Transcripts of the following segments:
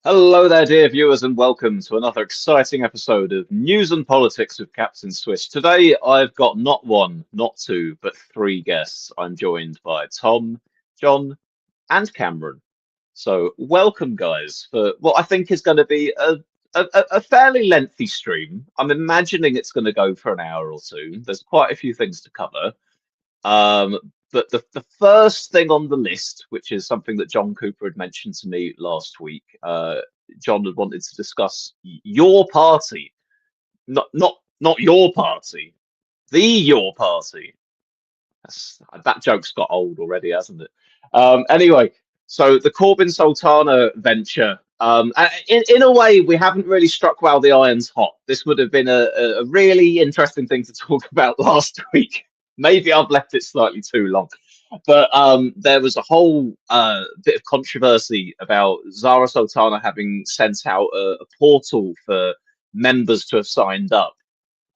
Hello there, dear viewers, and welcome to another exciting episode of News and Politics with Captain Swish. Today, I've got not one, not two, but three guests. I'm joined by Tom, John, and Cameron. So, welcome, guys, for what I think is going to be a fairly lengthy stream. I'm imagining it's going to go for an hour or two. There's quite a few things to cover. Um, but the first thing on the list, which is something that John Cooper had mentioned to me last week, John had wanted to discuss your party, not your party, the your party. That joke's got old already, hasn't it? Anyway, so the Corbyn Sultana venture. In a way, we haven't really struck while the iron's hot. This would have been a really interesting thing to talk about last week. Maybe I've left it slightly too long. But there was a whole bit of controversy about Zara Sultana having sent out a portal for members to have signed up.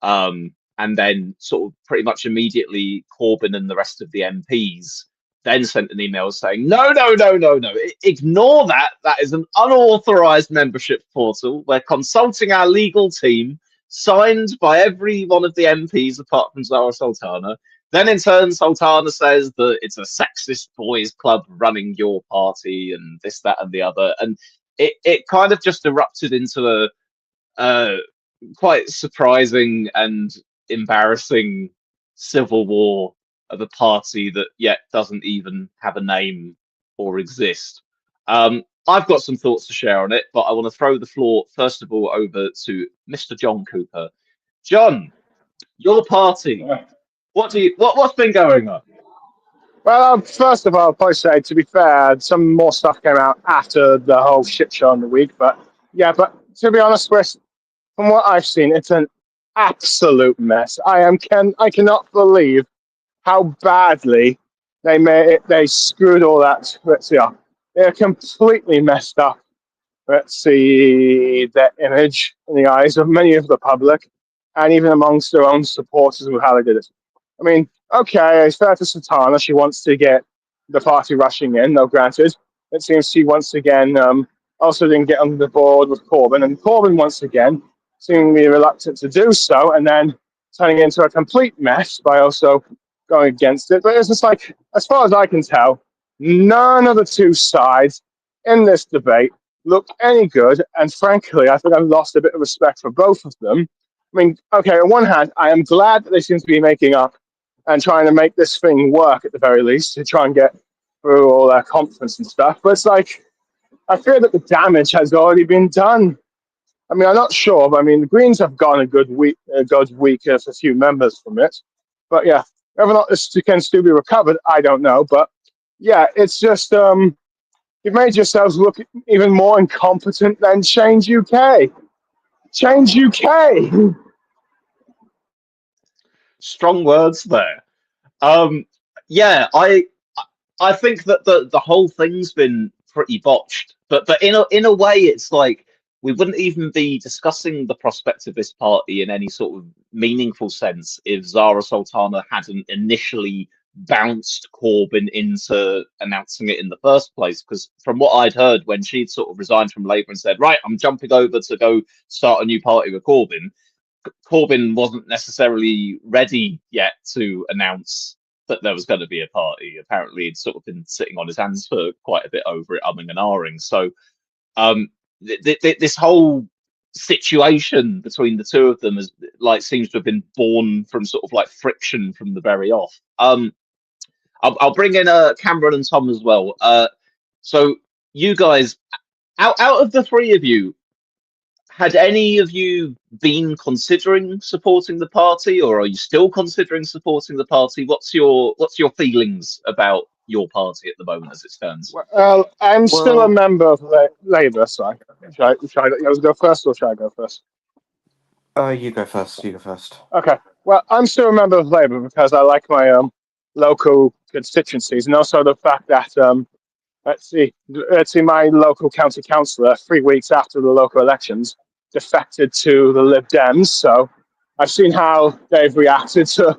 And then sort of pretty much immediately Corbyn and the rest of the MPs then sent an email saying, no, no, no, no, no, ignore that. That is an unauthorized membership portal. We're consulting our legal team, signed by every one of the MPs apart from Zara Sultana. Then in turn, Sultana says that it's a sexist boys club running your party and this, that, and the other. And it kind of just erupted into a quite surprising and embarrassing civil war of a party that yet doesn't even have a name or exist. I've got some thoughts to share on it, but I want to throw the floor first of all over to Mr. John Cooper. John, your party. What's been going on? Well, first of all, I'll probably say, to be fair, some more stuff came out after the whole shit show in the week. But yeah, but to be honest, Chris, from what I've seen, it's an absolute mess. I cannot believe how badly they screwed all that. Let's see, they're completely messed up. Let's see, their image in the eyes of many of the public, and even amongst their own supporters with how they did it. I mean, okay, it's fair to Sultana. She wants to get the party rushing in, though granted. It seems she once again also didn't get on the board with Corbyn, and Corbyn once again seemingly reluctant to do so, and then turning into a complete mess by also going against it. But it's just like, as far as I can tell, none of the two sides in this debate look any good, and frankly, I think I've lost a bit of respect for both of them. I mean, okay, on one hand, I am glad that they seem to be making up and trying to make this thing work at the very least to try and get through all their conference and stuff. But it's like, I fear that the damage has already been done. I mean, I'm not sure, but I mean, the Greens have gone a good week as a few members from it. But yeah, whether or not this can still be recovered, I don't know. But yeah, it's just, you've made yourselves look even more incompetent than Change UK. Change UK! Strong words there. Yeah, I think that the whole thing's been pretty botched. But in a way, it's like we wouldn't even be discussing the prospect of this party in any sort of meaningful sense if Zara Sultana hadn't initially bounced Corbyn into announcing it in the first place. Because from what I'd heard, when she'd sort of resigned from Labour and said, right, I'm jumping over to go start a new party with Corbyn wasn't necessarily ready yet to announce that there was going to be a party. Apparently, he'd sort of been sitting on his hands for quite a bit over it, umming and ahhing. So this whole situation between the two of them seems to have been born from sort of like friction from the very off. I'll bring in Cameron and Tom as well. So you guys, out of the three of you, had any of you been considering supporting the party, or are you still considering supporting the party? What's your feelings about your party at the moment as it stands? Well, I'm still a member of Labour, so should I go first, or should I go first? You go first. Okay. Well, I'm still a member of Labour because I like my local constituencies, and also the fact that let's see, my local county councillor 3 weeks after the local elections defected to the Lib Dems. So I've seen how they've reacted to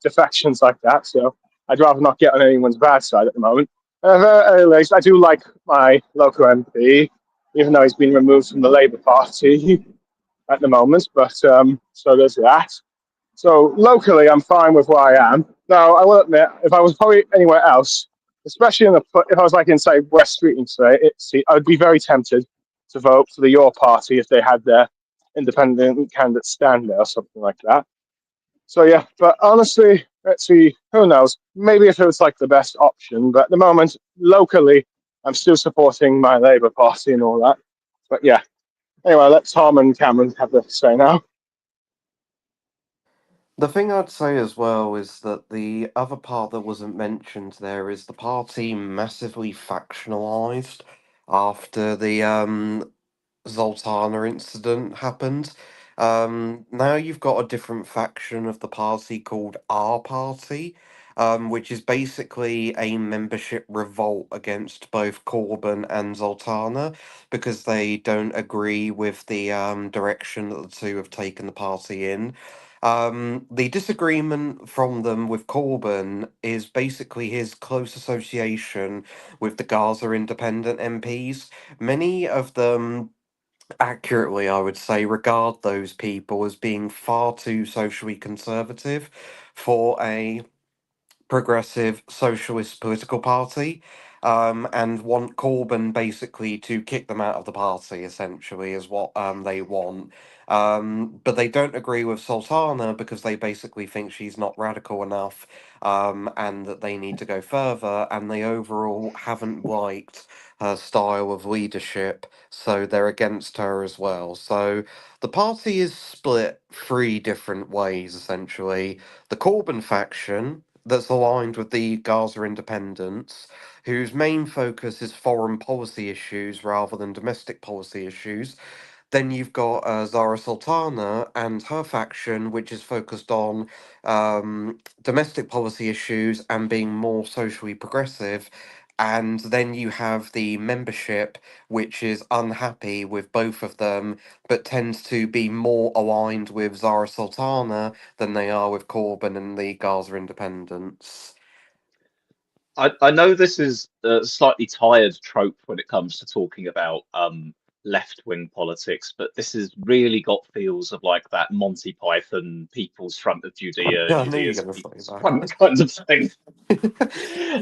defections like that. So I'd rather not get on anyone's bad side at the moment. At the very least, I do like my local MP, even though he's been removed from the Labour Party at the moment. But so there's that. So locally, I'm fine with where I am. Now, I will admit, if I was probably anywhere else, especially if I was like in say West Street and say, I would be very tempted to vote for the Your Party if they had their independent candidate stand there or something like that. So yeah, but honestly, let's see. Who knows? Maybe if it was like the best option, but at the moment, locally, I'm still supporting my Labour Party and all that. But yeah. Anyway, let Tom and Cameron have the say now. The thing I'd say as well is that the other part that wasn't mentioned there is the party massively factionalized after the Zoltana incident happened. Now you've got a different faction of the party called Our Party, which is basically a membership revolt against both Corbyn and Zoltana because they don't agree with the direction that the two have taken the party in. The disagreement from them with Corbyn is basically his close association with the Gaza independent MPs. Many of them accurately, I would say, regard those people as being far too socially conservative for a progressive socialist political party, and want Corbyn basically to kick them out of the party, essentially, is what they want. But they don't agree with Sultana because they basically think she's not radical enough, and that they need to go further, and they overall haven't liked her style of leadership, so they're against her as well. So the party is split three different ways, essentially. The Corbyn faction, that's aligned with the Gaza independents, whose main focus is foreign policy issues rather than domestic policy issues. Then you've got Zara Sultana and her faction, which is focused on domestic policy issues and being more socially progressive. And then you have the membership, which is unhappy with both of them, but tends to be more aligned with Zara Sultana than they are with Corbyn and the Gaza independents. I know this is a slightly tired trope when it comes to talking about left-wing politics, but this has really got feels of like that Monty Python People's Front of Judea, I knew you were Judaism going to say People's Front that. kind of thing.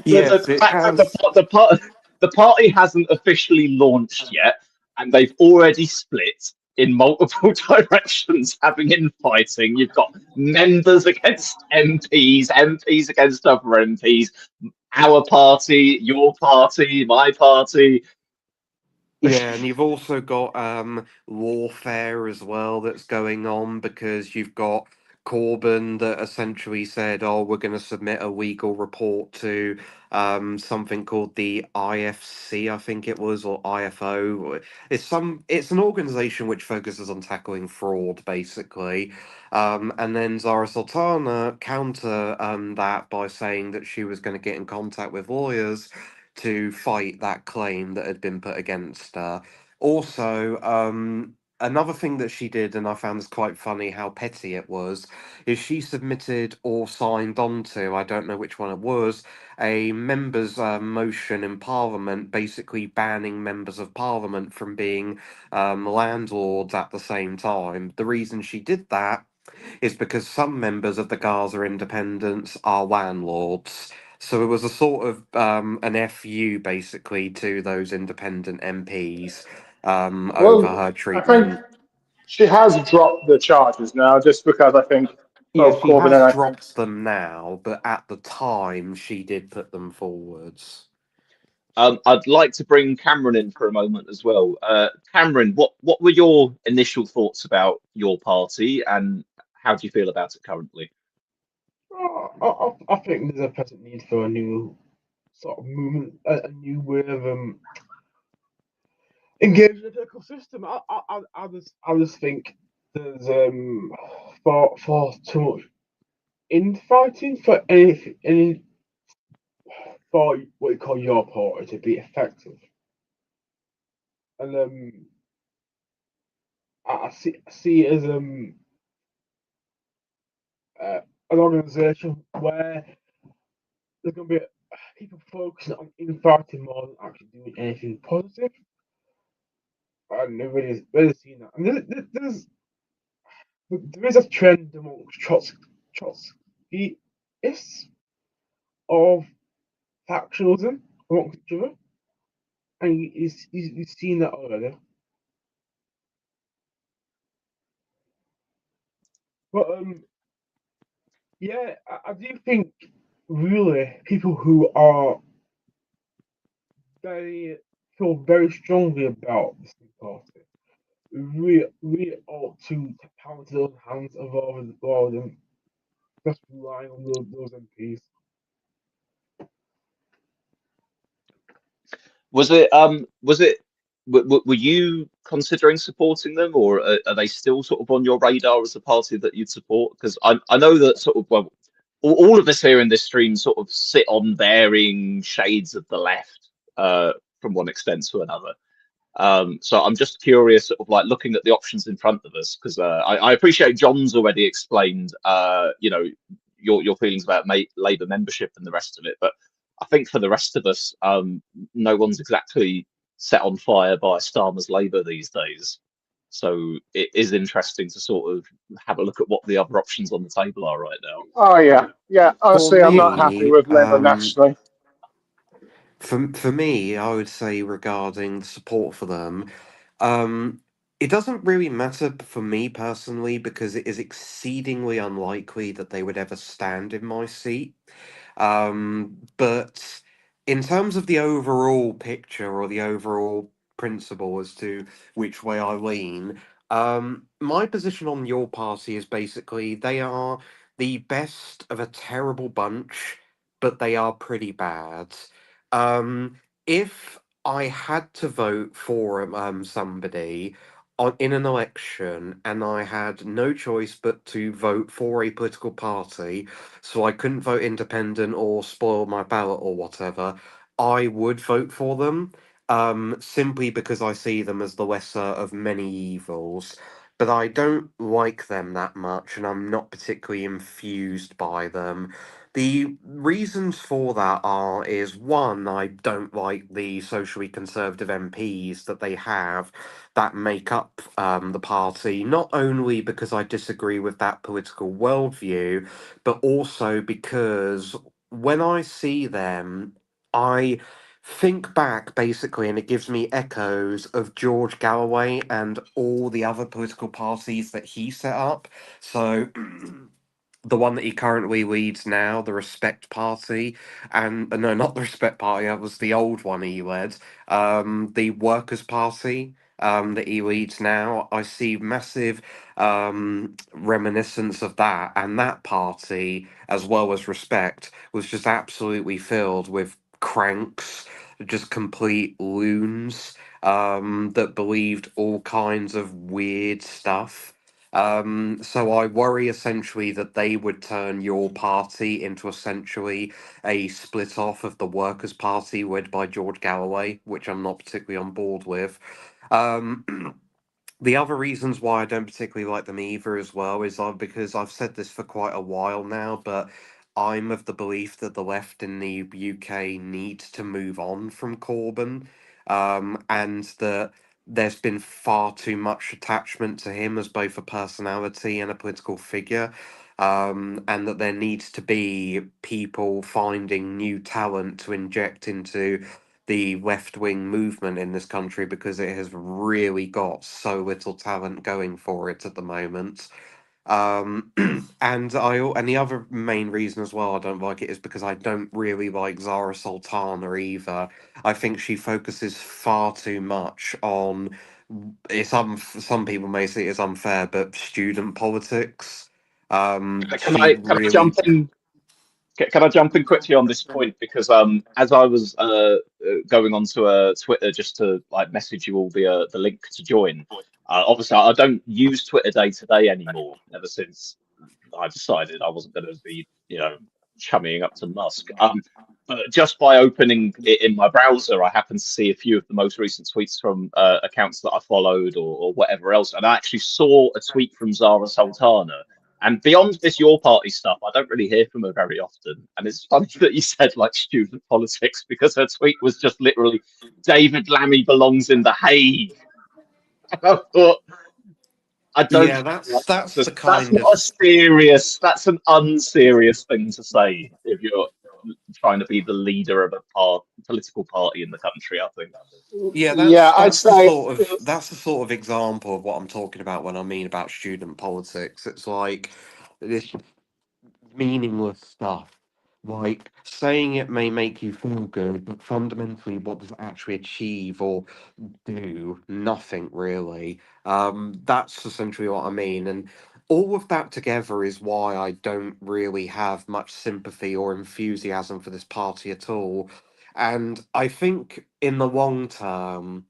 Yes, The it fact that has. the party hasn't officially launched yet, and they've already split in multiple directions, having infighting. You've got members against MPs, MPs against other MPs, our party, your party, my party. Yeah, and you've also got warfare as well that's going on because you've got Corbyn that essentially said, "Oh, we're going to submit a legal report to something called the IFC, I think it was, or IFO. It's an organization which focuses on tackling fraud, basically." And then Zara Sultana counter that by saying that she was going to get in contact with lawyers to fight that claim that had been put against her. Also, another thing that she did, and I found this quite funny how petty it was, is she submitted or signed on to, I don't know which one it was, a members' motion in Parliament basically banning members of Parliament from being landlords at the same time. The reason she did that is because some members of the Gaza independents are landlords. So it was a sort of an FU basically to those independent MPs over Well, her I think treatment. she has dropped the charges now, just because I think Yeah, both she Corbyn has and I think. dropped them now, but at the time she did put them forwards. I'd like to bring Cameron in for a moment as well. Cameron, what were your initial thoughts about your party, and how do you feel about it currently? I think there's a present need for a new sort of movement, a new way of engaging the political system. I just think there's for too much infighting for any for what you call your party to be effective, and I see it as an organisation where there's going to be people focusing on infighting more than actually doing anything positive. And they're really seeing that. And there is a trend amongst Trotskyists of factionalism amongst each other, and you've seen that already. But yeah, I do think really people who are feel very strongly about this new party really ought to pound to those hands rather than just relying on those MPs. Was it were you considering supporting them, or are they still sort of on your radar as a party that you'd support? Because I know that sort of, well, all of us here in this stream sort of sit on varying shades of the left, from one extent to another. So I'm just curious, sort of like looking at the options in front of us, because I appreciate John's already explained, your feelings about Labour membership and the rest of it, but I think for the rest of us, no one's exactly set on fire by Starmer's Labour these days. So it is interesting to sort of have a look at what the other options on the table are right now. Oh yeah. For Honestly, I'm not happy me, with Labour nationally. for me, I would say regarding support for them, um, it doesn't really matter for me personally because it is exceedingly unlikely that they would ever stand in my seat. But in terms of the overall picture or the overall principle as to which way I lean, my position on your party is basically they are the best of a terrible bunch, but they are pretty bad. If I had to vote for somebody in an election and I had no choice but to vote for a political party, so I couldn't vote independent or spoil my ballot or whatever, I would vote for them, simply because I see them as the lesser of many evils. But I don't like them that much, and I'm not particularly infused by them. The reasons for that is one, I don't like the socially conservative MPs that they have that make up the party, not only because I disagree with that political worldview, but also because when I see them, I think back basically, and it gives me echoes of George Galloway and all the other political parties that he set up. So. The one that he currently leads now, the Respect Party, and no, not the Respect Party. That was the old one he led. The Workers' Party that he leads now. I see massive reminiscence of that, and that party, as well as Respect, was just absolutely filled with cranks, just complete loons that believed all kinds of weird stuff. So I worry essentially that they would turn your party into essentially a split off of the Workers' Party led by George Galloway, which I'm not particularly on board with. Um, the other reasons why I don't particularly like them either, as well, is because I've said this for quite a while now, but I'm of the belief that the left in the UK needs to move on from Corbyn, and that there's been far too much attachment to him as both a personality and a political figure. And that there needs to be people finding new talent to inject into the left wing movement in this country because it has really got so little talent going for it at the moment. And the other main reason as well I don't like it is because I don't really like Zara Sultana either. I think she focuses far too much on some people may see it as unfair, but student politics. Can She I really. jump in? Can I jump in quickly on this point? Because as I was going onto Twitter just to like message you all via the link to join, obviously I don't use Twitter day to day anymore. Ever since I decided I wasn't going to be, chummying up to Musk. But just by opening it in my browser, I happened to see a few of the most recent tweets from accounts that I followed or whatever else, and I actually saw a tweet from Zara Sultana And beyond this Your Party stuff, I don't really hear from her very often. And it's funny that you said like student politics because her tweet was just literally David Lammy belongs in The Hague. And I thought, I don't Yeah, think that's that's the that's kind not of a serious, that's an unserious thing to say if you're trying to be the leader of a political party in the country, I think. yeah, Yeah, I'd say that's the sort of example of what I'm talking about when I mean about student politics. It's like this meaningless stuff. Like saying it may make you feel good, but fundamentally, what does it actually achieve or do? Nothing really. That's essentially what I mean, and all of that together is why I don't really have much sympathy or enthusiasm for this party at all. And I think in the long term,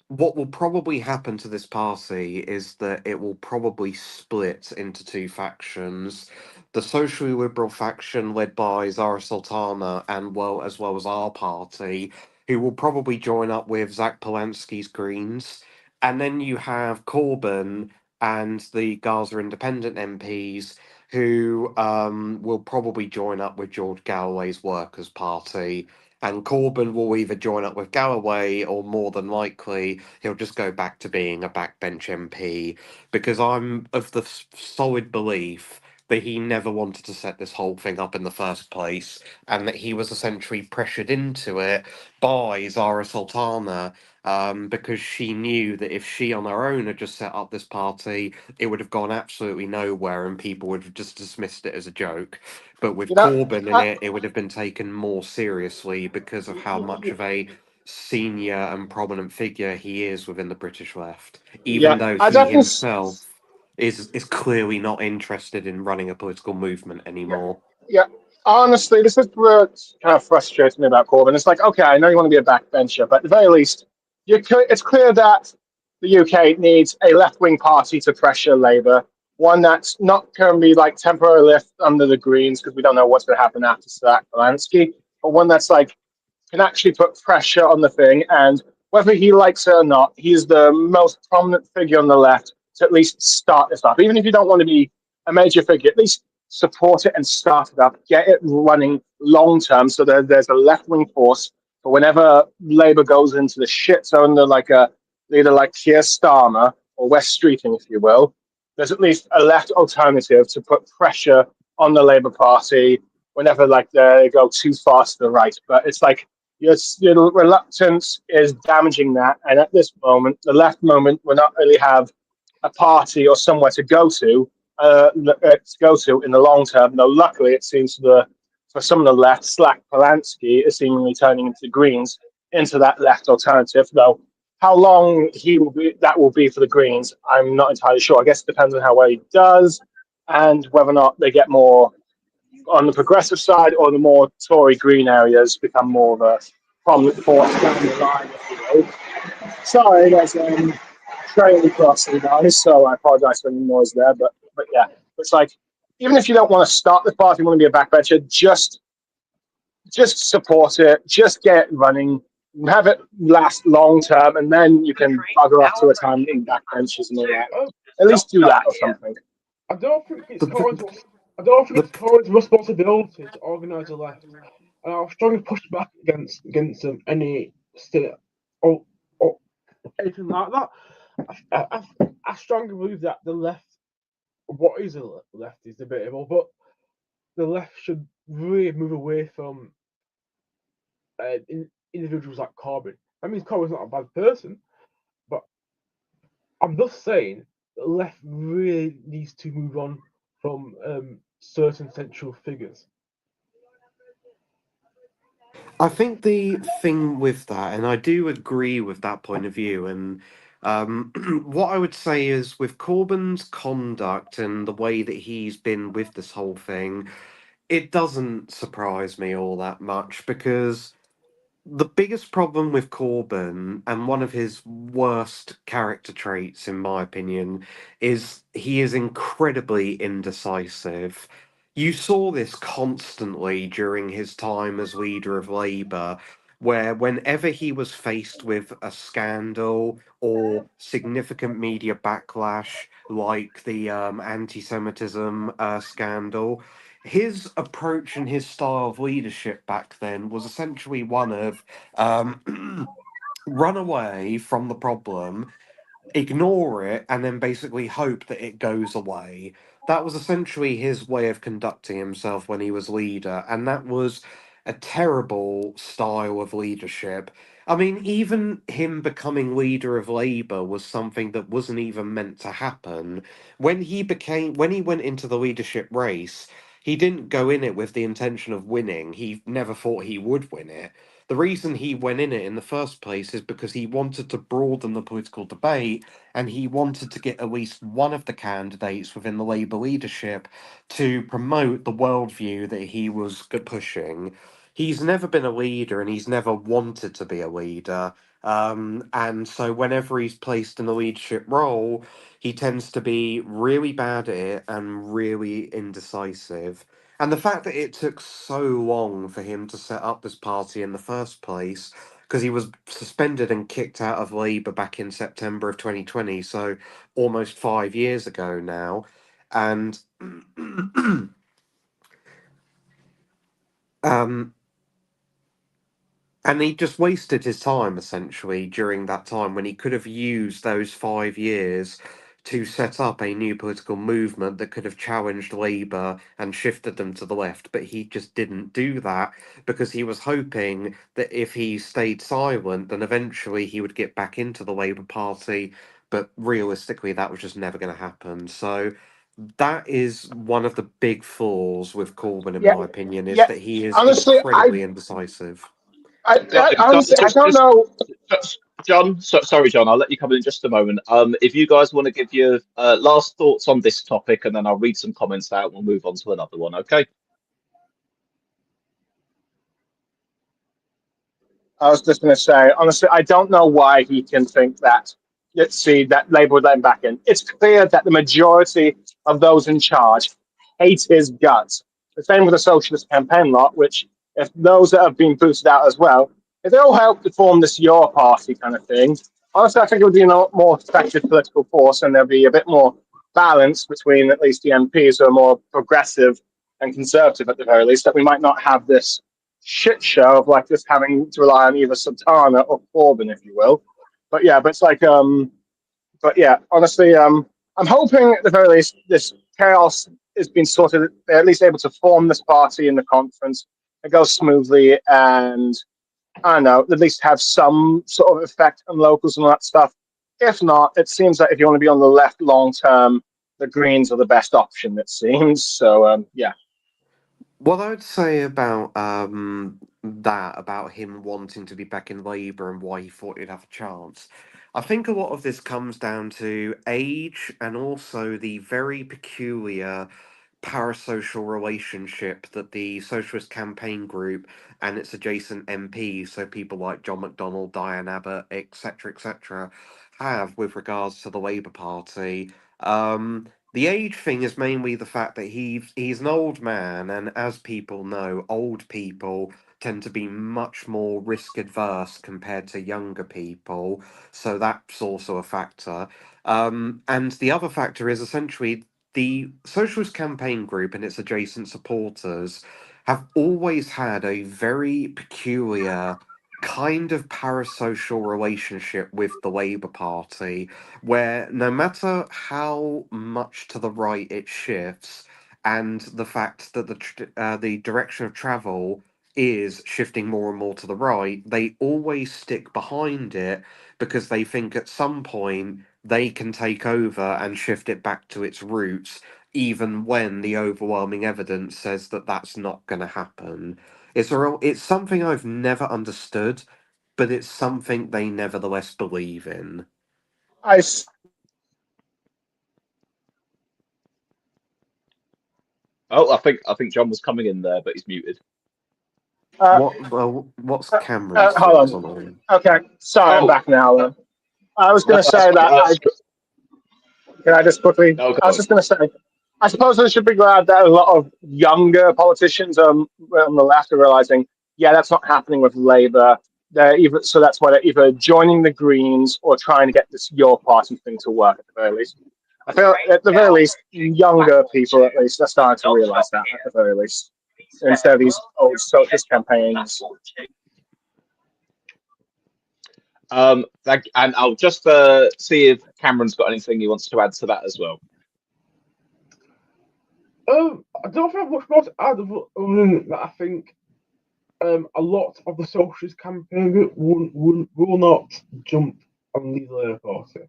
what will probably happen to this party is that it will probably split into two factions. The socially liberal faction led by Zara Sultana and as well as our party, who will probably join up with Zach Polanski's Greens. And then you have Corbyn and the Gaza Independent MPs who will probably join up with George Galloway's Workers' Party. And Corbyn will either join up with Galloway or more than likely he'll just go back to being a backbench MP because I'm of the solid belief that he never wanted to set this whole thing up in the first place and that he was essentially pressured into it by Zara Sultana because she knew that if she on her own had just set up this party, it would have gone absolutely nowhere and people would have just dismissed it as a joke. But with you know, Corbyn in I, it, it would have been taken more seriously because of how much of a senior and prominent figure he is within the British left, yeah, even though I he definitely. himself is clearly not interested in running a political movement Yeah, anymore. yeah. Honestly, this is what kind of frustrates me about Corbyn. It's like, okay, I know you want to be a backbencher, but at the very least, it's clear that the UK needs a left-wing party to pressure Labour, one that's not going to be like temporary left under the Greens because we don't know what's going to happen after Zach Belansky, but one that's like can actually put pressure on the thing. And whether he likes it or not, he's the most prominent figure on the left to at least start this up. Even if you don't want to be a major figure, at least support it and start it up, get it running long term so that there's a left wing force for whenever Labour goes into the shit zone, like a leader like Keir Starmer or West Streeting, if you will. There's at least a left alternative to put pressure on the Labour Party whenever like they go too far to the right. But it's like your reluctance is damaging that. And at this moment, the left moment, will not really have a party or somewhere to go to in the long term. Though luckily, it seems for some of the left, Slack Polanski is seemingly turning into Greens into that left alternative. Though how long that will be for the Greens, I'm not entirely sure. I guess it depends on how well he does and whether or not they get more on the progressive side or the more Tory Green areas become more of a prominent force down the line, if you will. Sorry, there's train crossing now, so I apologise for any noise there. But yeah, it's like even if you don't want to start the party, you want to be a backbencher, just support it, just get it running, have it last long term, and then you can bugger off to retirement in backbenches and all that. At least do that or something. I don't think it's The, Cohen's. the, I don't think it's the, Cohen's responsibility to organise the left, and I'll strongly push back against any still or anything like that. I strongly believe that the left, what is a left, is debatable, but the left should really move away from individuals like Corbyn. I mean, Corbyn's not a bad person, but I'm just saying the left really needs to move on from certain central figures. I think the thing with that, and I do agree with that point of view, and what I would say is with Corbyn's conduct and the way that he's been with this whole thing, it doesn't surprise me all that much because the biggest problem with Corbyn and one of his worst character traits, in my opinion, is he is incredibly indecisive. You saw this constantly during his time as leader of Labour, where whenever he was faced with a scandal or significant media backlash, like the anti-Semitism scandal, his approach and his style of leadership back then was essentially one of run away from the problem, ignore it, and then basically hope that it goes away. That was essentially his way of conducting himself when he was leader, and that was a terrible style of leadership. I mean, even him becoming leader of Labour was something that wasn't even meant to happen. When he went into the leadership race, he didn't go in it with the intention of winning. He never thought he would win it. The reason he went in it in the first place is because he wanted to broaden the political debate, and he wanted to get at least one of the candidates within the Labour leadership to promote the worldview that he was pushing. He's never been a leader, and he's never wanted to be a leader. And so, whenever he's placed in a leadership role, he tends to be really bad at it and really indecisive. And the fact that it took so long for him to set up this party in the first place, because he was suspended and kicked out of Labour back in September of 2020, so almost 5 years ago now. And um, and he just wasted his time essentially during that time when he could have used those 5 years to set up a new political movement that could have challenged Labour and shifted them to the left. But he just didn't do that because he was hoping that if he stayed silent, then eventually he would get back into the Labour Party. But realistically, that was just never going to happen. So that is one of the big flaws with Corbyn, in Yeah, my opinion, is yeah. that he is Honestly, incredibly indecisive. honestly, I don't Just, know. John, sorry, John, I'll let you come in just a moment. If you guys want to give your last thoughts on this topic, and then I'll read some comments out and we'll move on to another one, okay? I was just going to say, honestly, I don't know why he can think that. Let's see, that Labour would let him back in. It's clear that the majority of those in charge hate his guts. The same with the Socialist campaign lot, which, if those that have been boosted out as well, if they all help to form this Your Party kind of thing, honestly, I think it would be a lot more effective political force, and there'll be a bit more balance between at least the MPs who are more progressive and conservative at the very least, that we might not have this shit show of like just having to rely on either Sultana or Corbyn, if you will. But yeah, but it's like but yeah, honestly, I'm hoping at the very least this chaos has been sorted. They're at least able to form this party in the conference. It goes smoothly, and I don't know, at least have some sort of effect on locals and all that stuff. If not, it seems like if you want to be on the left long term, the Greens are the best option, it seems. So yeah. What I would say about that, about him wanting to be back in Labour and why he thought he'd have a chance, I think a lot of this comes down to age and also the very peculiar parasocial relationship that the Socialist Campaign Group and its adjacent MPs, so people like John McDonnell, Diane Abbott, etc., have with regards to the Labour Party. The age thing is mainly the fact that he's an old man, and as people know, old people tend to be much more risk adverse compared to younger people, so that's also a factor. And the other factor is essentially the Socialist Campaign Group and its adjacent supporters have always had a very peculiar kind of parasocial relationship with the Labour Party, where no matter how much to the right it shifts, and the fact that the direction of travel is shifting more and more to the right, they always stick behind it because they think at some point they can take over and shift it back to its roots, even when the overwhelming evidence says that that's not going to happen. It's something I've never understood, but it's something they nevertheless believe in. I Oh, I think John was coming in there, but he's muted. What's Cameron's hold thoughts on. on it? Okay, sorry, I'm Oh, back now. I was going to say that that's can I just quickly? no, I go was on. just going to say, I suppose I should be glad that a lot of younger politicians on the left are realizing, yeah, that's not happening with Labour. So that's why they're either joining the Greens or trying to get this Your Party thing to work at the very least. I feel at the very least, younger people at least are starting to realise that at the very least, instead of these old socialist campaigns. And I'll just see if Cameron's got anything he wants to add to that as well. I don't have much more to add other than that. I think a lot of the socialist campaign will not jump on the Labour Party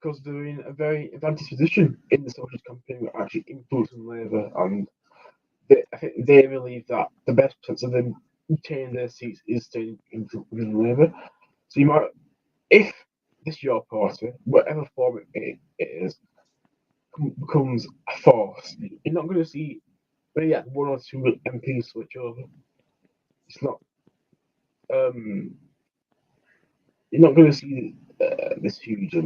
because they're in a very advantageous position in the socialist campaign, actually influencing Labour, and I think they believe that the best chance of them retaining their seats is staying within Labour. So you might, if this Your Party, whatever form it is, becomes a force, you're not going to see maybe one or two MPs switch over. It's not. You're not going to see this huge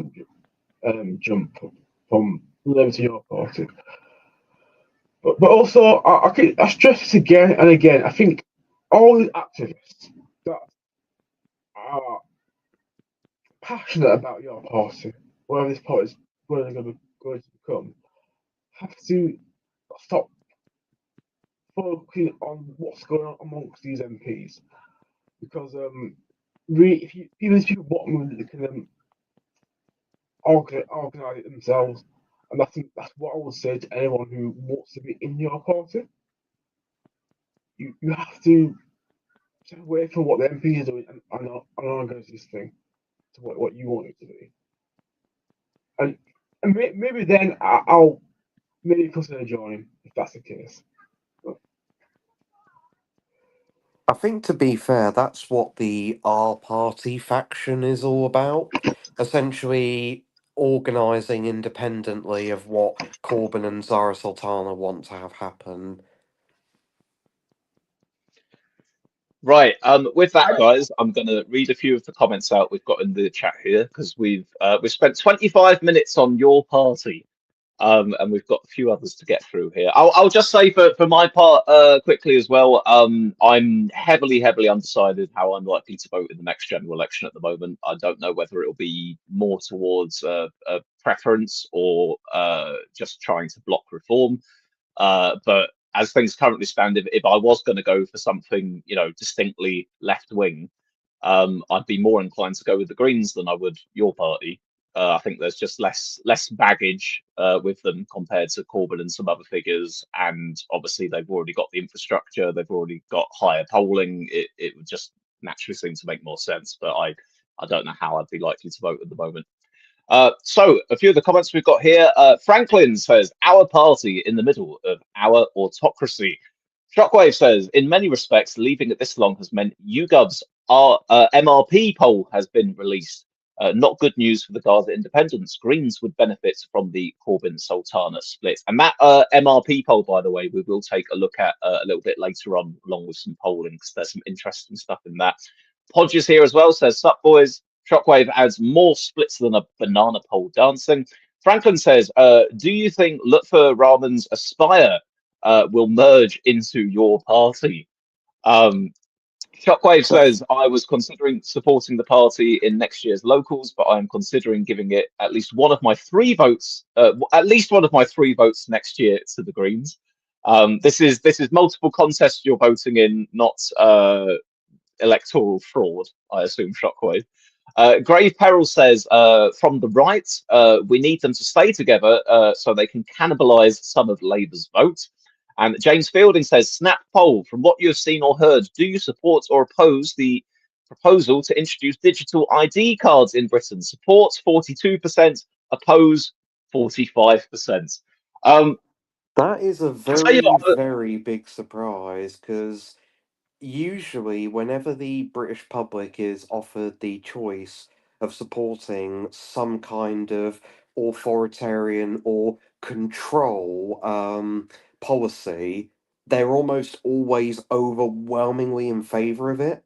jump from Labour to Your Party. But also, I stress this again and again. I think all the activists that are passionate about Your Party, whatever this party is going to become, have to stop focusing on what's going on amongst these MPs, because really, if these people bottom, they can organise it themselves, and I think that's what I would say to anyone who wants to be in Your Party. You have to step away from what the MP is doing and organise this thing to what you want it to be, and maybe then I'll maybe consider joining if that's the case. I think, to be fair, that's what the R Party faction is all about. Essentially, organising independently of what Corbyn and Zara Sultana want to have happen. Right. With that, guys, I'm going to read a few of the comments out we've got in the chat here because we've spent 25 minutes on Your Party. And we've got a few others to get through here. I'll just say for my part quickly as well, I'm heavily undecided how I'm likely to vote in the next general election at the moment. I don't know whether it'll be more towards a preference or just trying to block reform. But as things currently stand, if I was going to go for something, distinctly left wing, I'd be more inclined to go with the Greens than I would Your Party. I think there's just less baggage with them compared to Corbyn and some other figures, and obviously they've already got the infrastructure, they've already got higher polling. It would just naturally seem to make more sense, but I don't know how I'd be likely to vote at the moment. So a few of the comments we've got here. Franklin says, our party in the middle of our autocracy. Shockwave says, in many respects, leaving it this long has meant Yougov's MRP poll has been released. Not good news for the Gaza independence. Greens would benefit from the Corbyn-Sultana split. And that MRP poll, by the way, we will take a look at a little bit later on, along with some polling, because there's some interesting stuff in that. Podge is here as well, says, sup, boys. Shockwave adds more splits than a banana pole dancing. Franklin says, do you think Lutfer Rahman's Aspire will merge into Your Party? Shockwave says, I was considering supporting the party in next year's locals, but I am considering giving it at least one of my 3 votes, next year to the Greens. This is multiple contests you're voting in, not electoral fraud, I assume, Shockwave. Grave Peril says, from the right, we need them to stay together so they can cannibalise some of Labour's vote. And James Fielding says, snap poll, from what you have seen or heard, do you support or oppose the proposal to introduce digital ID cards in Britain? Support 42%, oppose 45%. That is a very big surprise, because usually, whenever the British public is offered the choice of supporting some kind of authoritarian or control policy, they're almost always overwhelmingly in favour of it.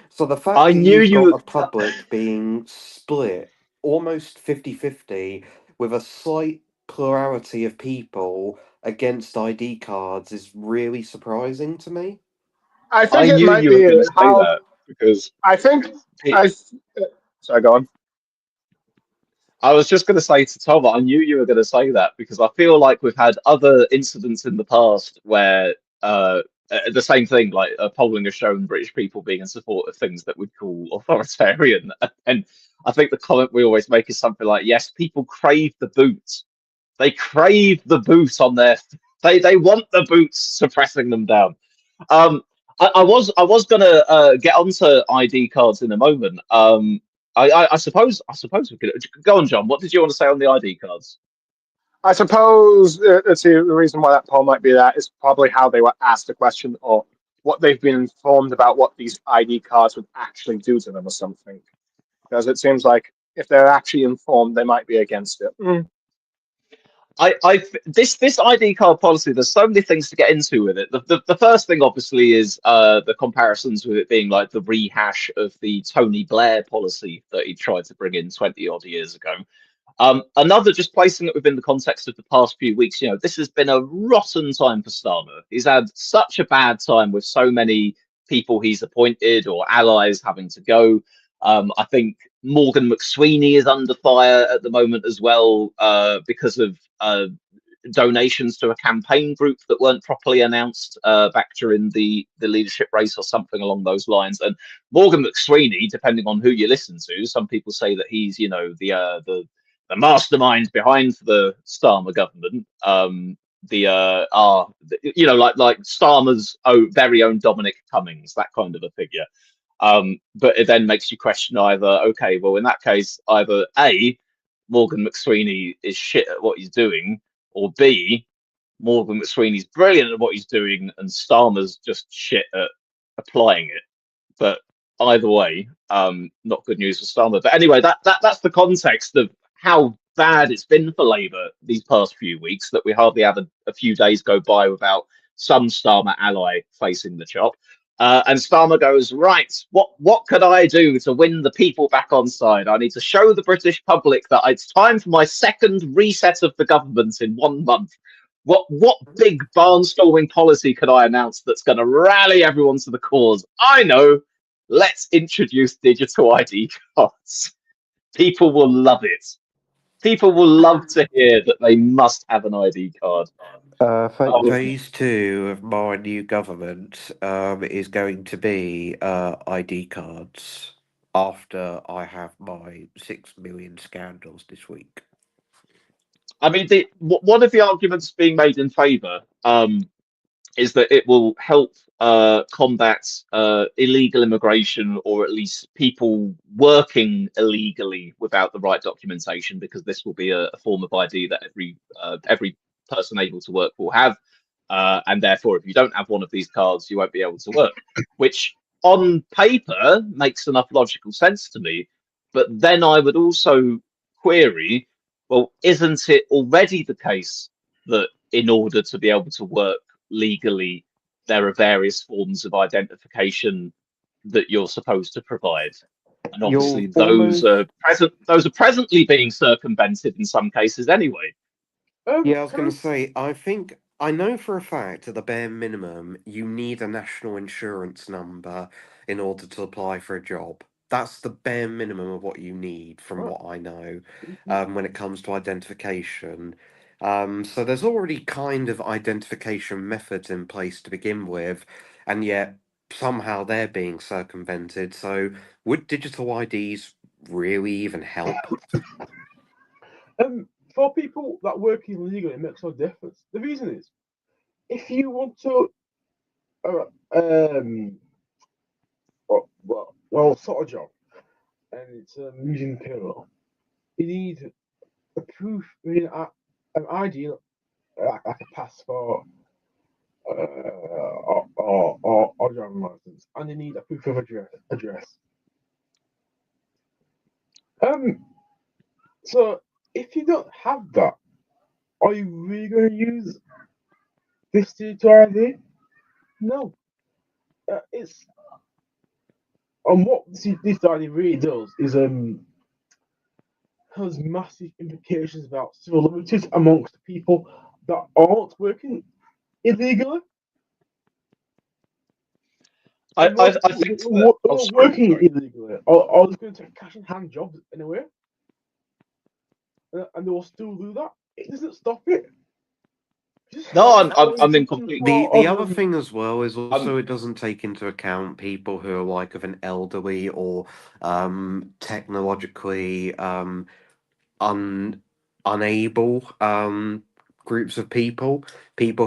So the fact I that knew you've got you. a public being split almost 50-50 with a slight plurality of people against ID cards is really surprising to me. I I think it knew might you were be going to say how that. because I think it, I. Sorry, go on. I was just going to say to Tom, I knew you were going to say that because I feel like we've had other incidents in the past where the same thing, like polling has shown British people being in support of things that we'd call authoritarian. And I think the comment we always make is something like, yes, people crave the boot. They crave the boot on their. They want the boots suppressing them down. Um, I was gonna get onto ID cards in a moment. I suppose we could go on, John. What did you want to say on the ID cards? I suppose let's see, the reason why that poll might be that is probably how they were asked the question or what they've been informed about what these ID cards would actually do to them or something. Because it seems like if they're actually informed, they might be against it. This ID card policy. There's so many things to get into with it. The first thing, obviously, is the comparisons with it being like the rehash of the Tony Blair policy that he tried to bring in 20 odd years ago. Another, just placing it within the context of the past few weeks, this has been a rotten time for Starmer. He's had such a bad time with so many people he's appointed or allies having to go. I think Morgan McSweeney is under fire at the moment as well because of donations to a campaign group that weren't properly announced back during the leadership race or something along those lines. And Morgan McSweeney, depending on who you listen to, some people say that he's, the mastermind behind the Starmer government. Like Starmer's very own Dominic Cummings, that kind of a figure. But it then makes you question either, okay, well, in that case, either A, Morgan McSweeney is shit at what he's doing, or B, Morgan McSweeney's brilliant at what he's doing, and Starmer's just shit at applying it. But either way, not good news for Starmer. But anyway, that's the context of how bad it's been for Labour these past few weeks, that we hardly had a few days go by without some Starmer ally facing the chop. And Starmer goes, right, what could I do to win the people back on side? I need to show the British public that it's time for my second reset of the government in 1 month. What big barnstorming policy could I announce that's going to rally everyone to the cause? I know. Let's introduce digital ID cards. People will love it. People will love to hear that they must have an ID card. Phase 2 of my new government is going to be ID cards after I have my 6 million scandals this week. I mean, one of the arguments being made in favour is that it will help combat illegal immigration, or at least people working illegally without the right documentation, because this will be a form of ID that every person able to work will have. And therefore, if you don't have one of these cards, you won't be able to work, which on paper makes enough logical sense to me. But then I would also query, well, isn't it already the case that in order to be able to work legally, there are various forms of identification that you're supposed to provide? And obviously those are presently being circumvented in some cases anyway. Yeah, I was going to say, I know for a fact at the bare minimum, you need a national insurance number in order to apply for a job. That's the bare minimum of what you need, from what I know, when it comes to identification. So there's already kind of identification methods in place to begin with, and yet somehow they're being circumvented. So would digital IDs really even help? For people that work illegally, it makes no difference. The reason is, if you want to, sort of job, and it's using payroll, you need a proof, an ID, like a passport, or driving license, and you need a proof of address. So if you don't have that, are you really going to use this digital ID? No. It's what this ID really does is has massive implications about civil liberties amongst people that aren't working illegally. I They're think that. Oh, not sorry. working illegally. Or they're going to take cash in hand jobs anyway. And they will still do that. It doesn't stop it. Just No, stop I'm in teaching complete. The other thing as well is Um, also it doesn't take into account people who are like of an elderly or technologically un unable groups of people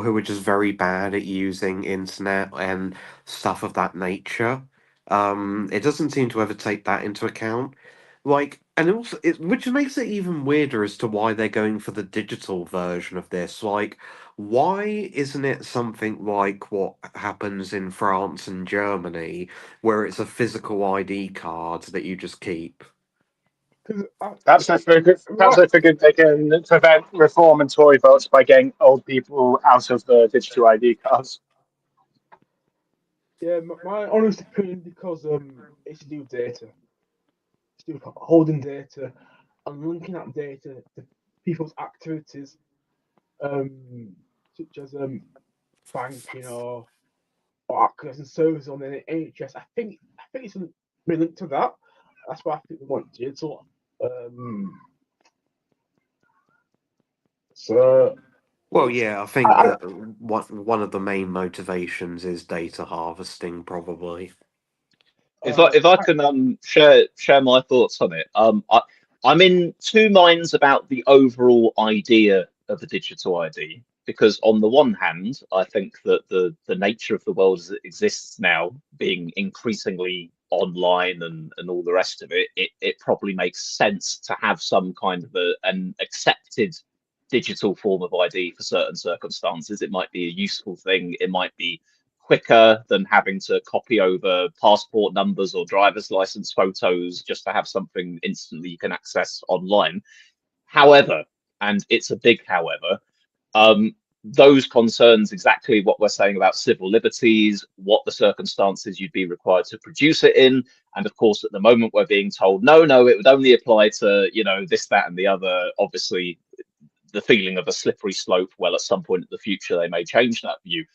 who are just very bad at using internet and stuff of that nature. It doesn't seem to ever take that into account. Like, and also, which makes it even weirder as to why they're going for the digital version of this. Like, why isn't it something like what happens in France and Germany, where it's a physical ID card that you just keep? Perhaps Right. they figured they can prevent reform and Tory votes by getting old people out of the digital ID cards. Yeah, my honest opinion, because it's to do with data. It's to do with holding data and linking that data to people's activities, such as banking or accessing services on the NHS. I think it's really linked to that. That's why I think they want digital. So Well, it's yeah, I think that one of the main motivations is data harvesting, probably. if I can share my thoughts on it, I'm in two minds about the overall idea of the digital ID, because on the one hand, I think that the nature of the world as it exists now, being increasingly online and all the rest of it, it probably makes sense to have some kind of an accepted digital form of ID for certain circumstances. It might be a useful thing. It might be quicker than having to copy over passport numbers or driver's license photos just to have something instantly you can access online. However, and it's a big however, those concerns exactly what we're saying about civil liberties, what the circumstances you'd be required to produce it in. And of course, at the moment, we're being told, no, it would only apply to, this, that, and the other. Obviously, the feeling of a slippery slope. Well, at some point in the future, they may change that view.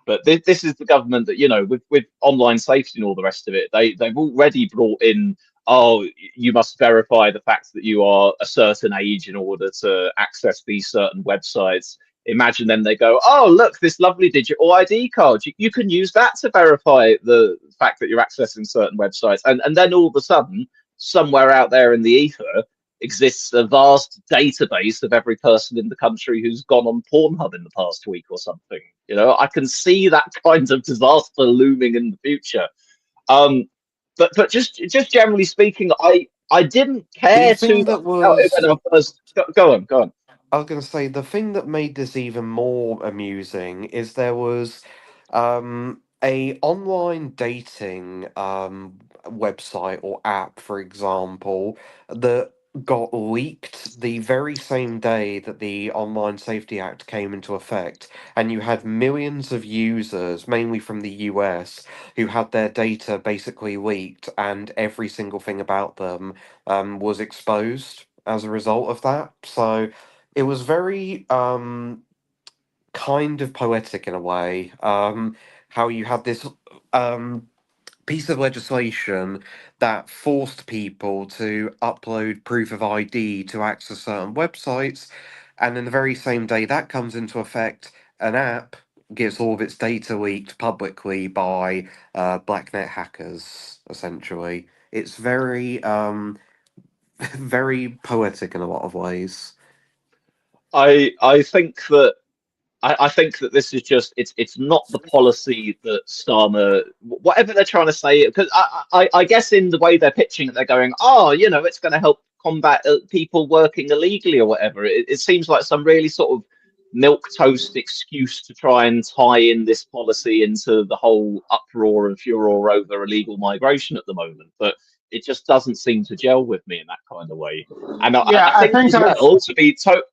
But this is the government that, with online safety and all the rest of it, they've already brought in, oh, you must verify the fact that you are a certain age in order to access these certain websites. Imagine then they go, oh, look, this lovely digital ID card. You can use that to verify the fact that you're accessing certain websites. And then all of a sudden, somewhere out there in the ether, exists a vast database of every person in the country who's gone on Pornhub in the past week or something. I can see that kind of disaster looming in the future. But just generally speaking, I didn't The care too thing much that about it was when I first. Go on. I was going to say the thing that made this even more amusing is there was a online dating website or app, for example, that got leaked the very same day that the Online Safety Act came into effect, and you had millions of users, mainly from the US, who had their data basically leaked, and every single thing about them was exposed as a result of that. So it was very kind of poetic in a way. How you had this um, piece of legislation that forced people to upload proof of ID to access certain websites, and in the very same day that comes into effect, an app gets all of its data leaked publicly by blacknet hackers. Essentially, it's very very poetic in a lot of ways. I think that I think that this is just it's not the policy that Starmer, whatever they're trying to say, because I guess in the way they're pitching it, they're going, oh, it's going to help combat people working illegally or whatever. It seems like some really sort of milk toast excuse to try and tie in this policy into the whole uproar and furor over illegal migration at the moment. But it just doesn't seem to gel with me in that kind of way. And Yeah, I I think think as I've well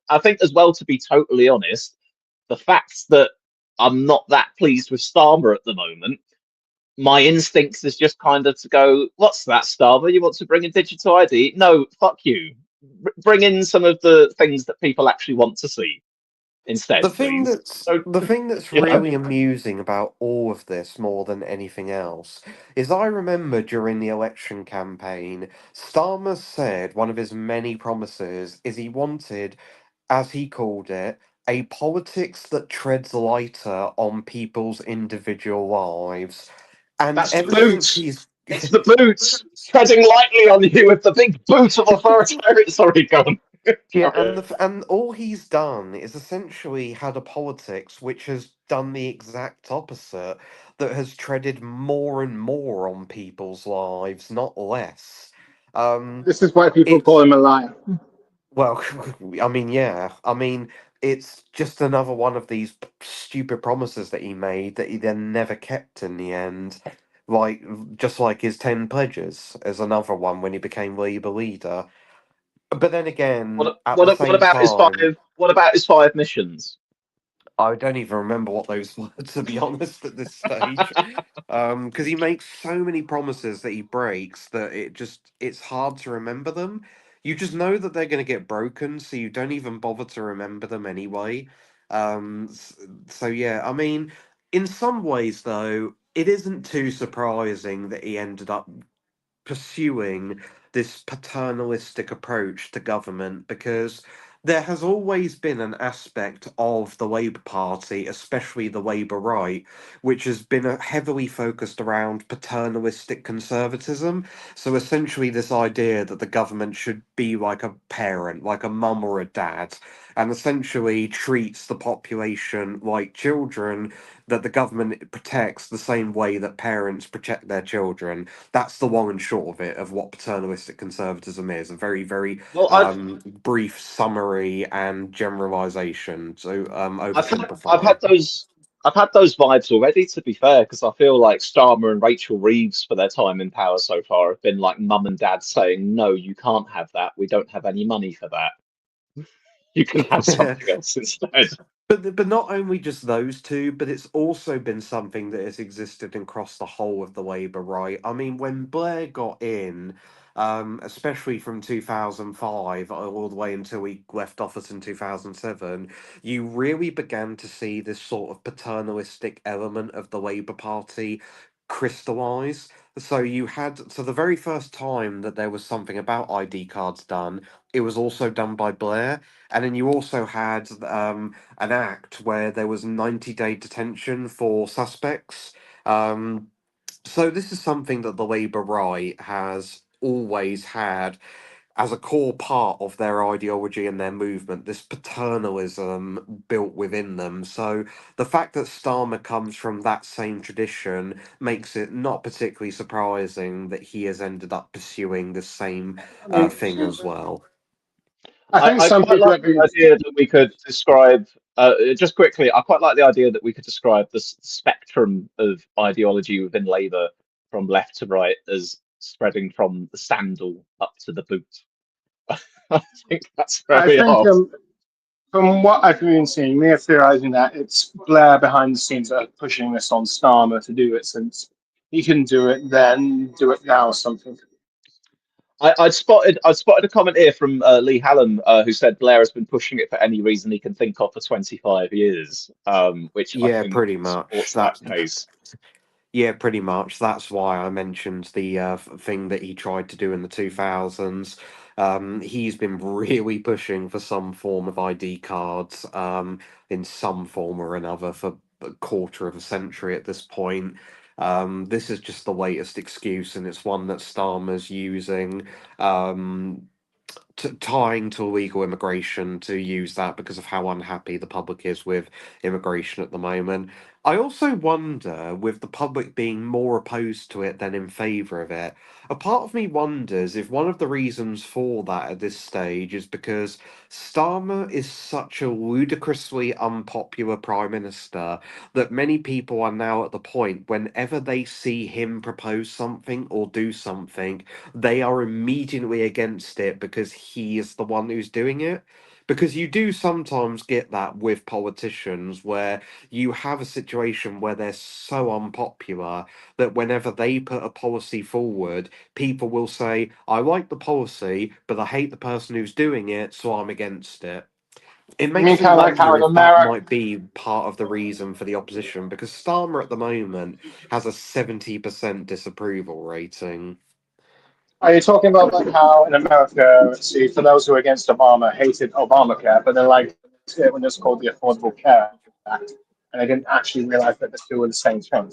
I think as well, to be totally honest, the fact that I'm not that pleased with Starmer at the moment, my instincts is just kind of to go, what's that, Starmer? You want to bring in digital ID? No, fuck you. Bring in some of the things that people actually want to see. instead, please. Don't, The thing that's you know? really amusing about all of this more than anything else is I remember during the election campaign, Starmer said one of his many promises is he wanted, as he called it, a politics that treads lighter on people's individual lives. And That's the ever since boots. he's It's the boots treading lightly on you with the big boot of authoritarian. Sorry, go on. Yeah, Carry on. and all he's done is essentially had a politics which has done the exact opposite, that has treaded more and more on people's lives, not less. Um, This is why people call it's him a liar. well, I mean, yeah, I mean, it's just another one of these stupid promises that he made that he then never kept in the end. Like just like his 10 pledges is another one when he became Labour leader. But then again, at the What same about his time. five? What about his five missions? I don't even remember what those were, to be honest, at this stage. Because he makes so many promises that he breaks that it's hard to remember them. You just know that they're going to get broken, so you don't even bother to remember them anyway. So yeah, I mean, in some ways though, it isn't too surprising that he ended up pursuing this paternalistic approach to government because there has always been an aspect of the Labour Party, especially the Labour right, which has been heavily focused around paternalistic conservatism. So essentially, this idea that the government should be like a parent, like a mum or a dad, and essentially treats the population like children that the government protects the same way that parents protect their children. That's the long and short of it, of what paternalistic conservatism is. A very, very Well, brief summary and generalization. So I've oversimplify. had those. I've had those vibes already, to be fair, because I feel like Starmer and Rachel Reeves, for their time in power so far, have been like mum and dad saying, "No, you can't have that. We don't have any money for that. You can have something else instead." But not only just those two, but it's also been something that has existed across the whole of the Labour right. I mean, when Blair got in, especially from 2005 all the way until he left office in 2007, you really began to see this sort of paternalistic element of the Labour Party crystallise. So the very first time that there was something about ID cards done, it was also done by Blair. And then you also had an act where there was 90-day detention for suspects. Um, so this is something that the Labour right has always had as a core part of their ideology and their movement, this paternalism built within them. So the fact that Starmer comes from that same tradition makes it not particularly surprising that he has ended up pursuing the same I mean, thing as well. I think I some quite people like agree. the idea that we could describe, just quickly, I quite like the idea that we could describe the spectrum of ideology within Labour from left to right as spreading from the sandal up to the boot. I think that's I very think odd. from what I've been seeing, they're theorizing that it's Blair behind the scenes that are pushing this on Starmer to do it since he can do it then, do it now or something. I'd spotted a comment here from Lee Hallam who said Blair has been pushing it for any reason he can think of for 25 years, which I Yeah, think pretty much. supports that case. Yeah, pretty much. That's why I mentioned the thing that he tried to do in the 2000s. He's been really pushing for some form of ID cards in some form or another for a quarter of a century at this point. This is just the latest excuse, and it's one that Starmer's using. Um, tying to illegal immigration to use that because of how unhappy the public is with immigration at the moment. I also wonder, with the public being more opposed to it than in favour of it, a part of me wonders if one of the reasons for that at this stage is because Starmer is such a ludicrously unpopular prime minister that many people are now at the point whenever they see him propose something or do something, they are immediately against it because he is the one who's doing it. Because you do sometimes get that with politicians where you have a situation where they're so unpopular that whenever they put a policy forward, people will say, I like the policy, but I hate the person who's doing it, so I'm against it. It I mean, makes me kind of like how wonder in if that America, might be part of the reason for the opposition, because Starmer at the moment has a 70% disapproval rating. are you talking about like how in America, see, for those who are against Obama, hated Obamacare, but then like it when it's called the Affordable Care Act, and they didn't actually realize that the two were the same thing.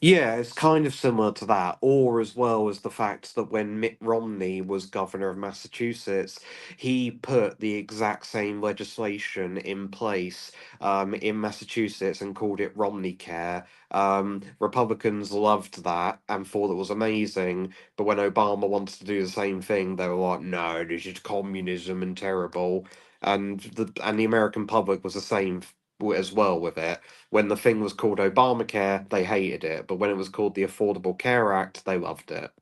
Yeah, it's kind of similar to that, or as well as the fact that when Mitt Romney was governor of Massachusetts, he put the exact same legislation in place in Massachusetts and called it Romney Care. Republicans loved that and thought it was amazing, but when Obama wanted to do the same thing, they were like, "No, this is communism and terrible." And the American public was the same as well with it. When the thing was called Obamacare, they hated it, but when it was called the Affordable Care Act, they loved it.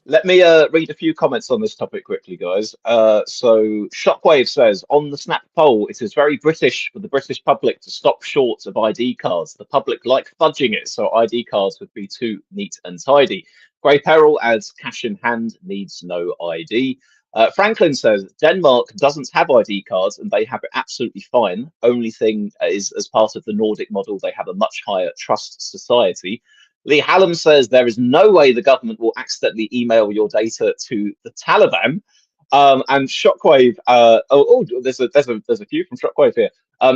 Let me read a few comments on this topic quickly, guys. So Shockwave says, on the Snap poll, it is very British for the British public to stop short of ID cards. The public like fudging it, so ID cards would be too neat and tidy. Grey Peril adds, cash in hand needs no ID. Franklin says, Denmark doesn't have ID cards and they have it absolutely fine. Only thing is, as part of the Nordic model, they have a much higher trust society. Lee Hallam says there is no way the government will accidentally email your data to the Taliban. And Shockwave, there's a few from Shockwave here.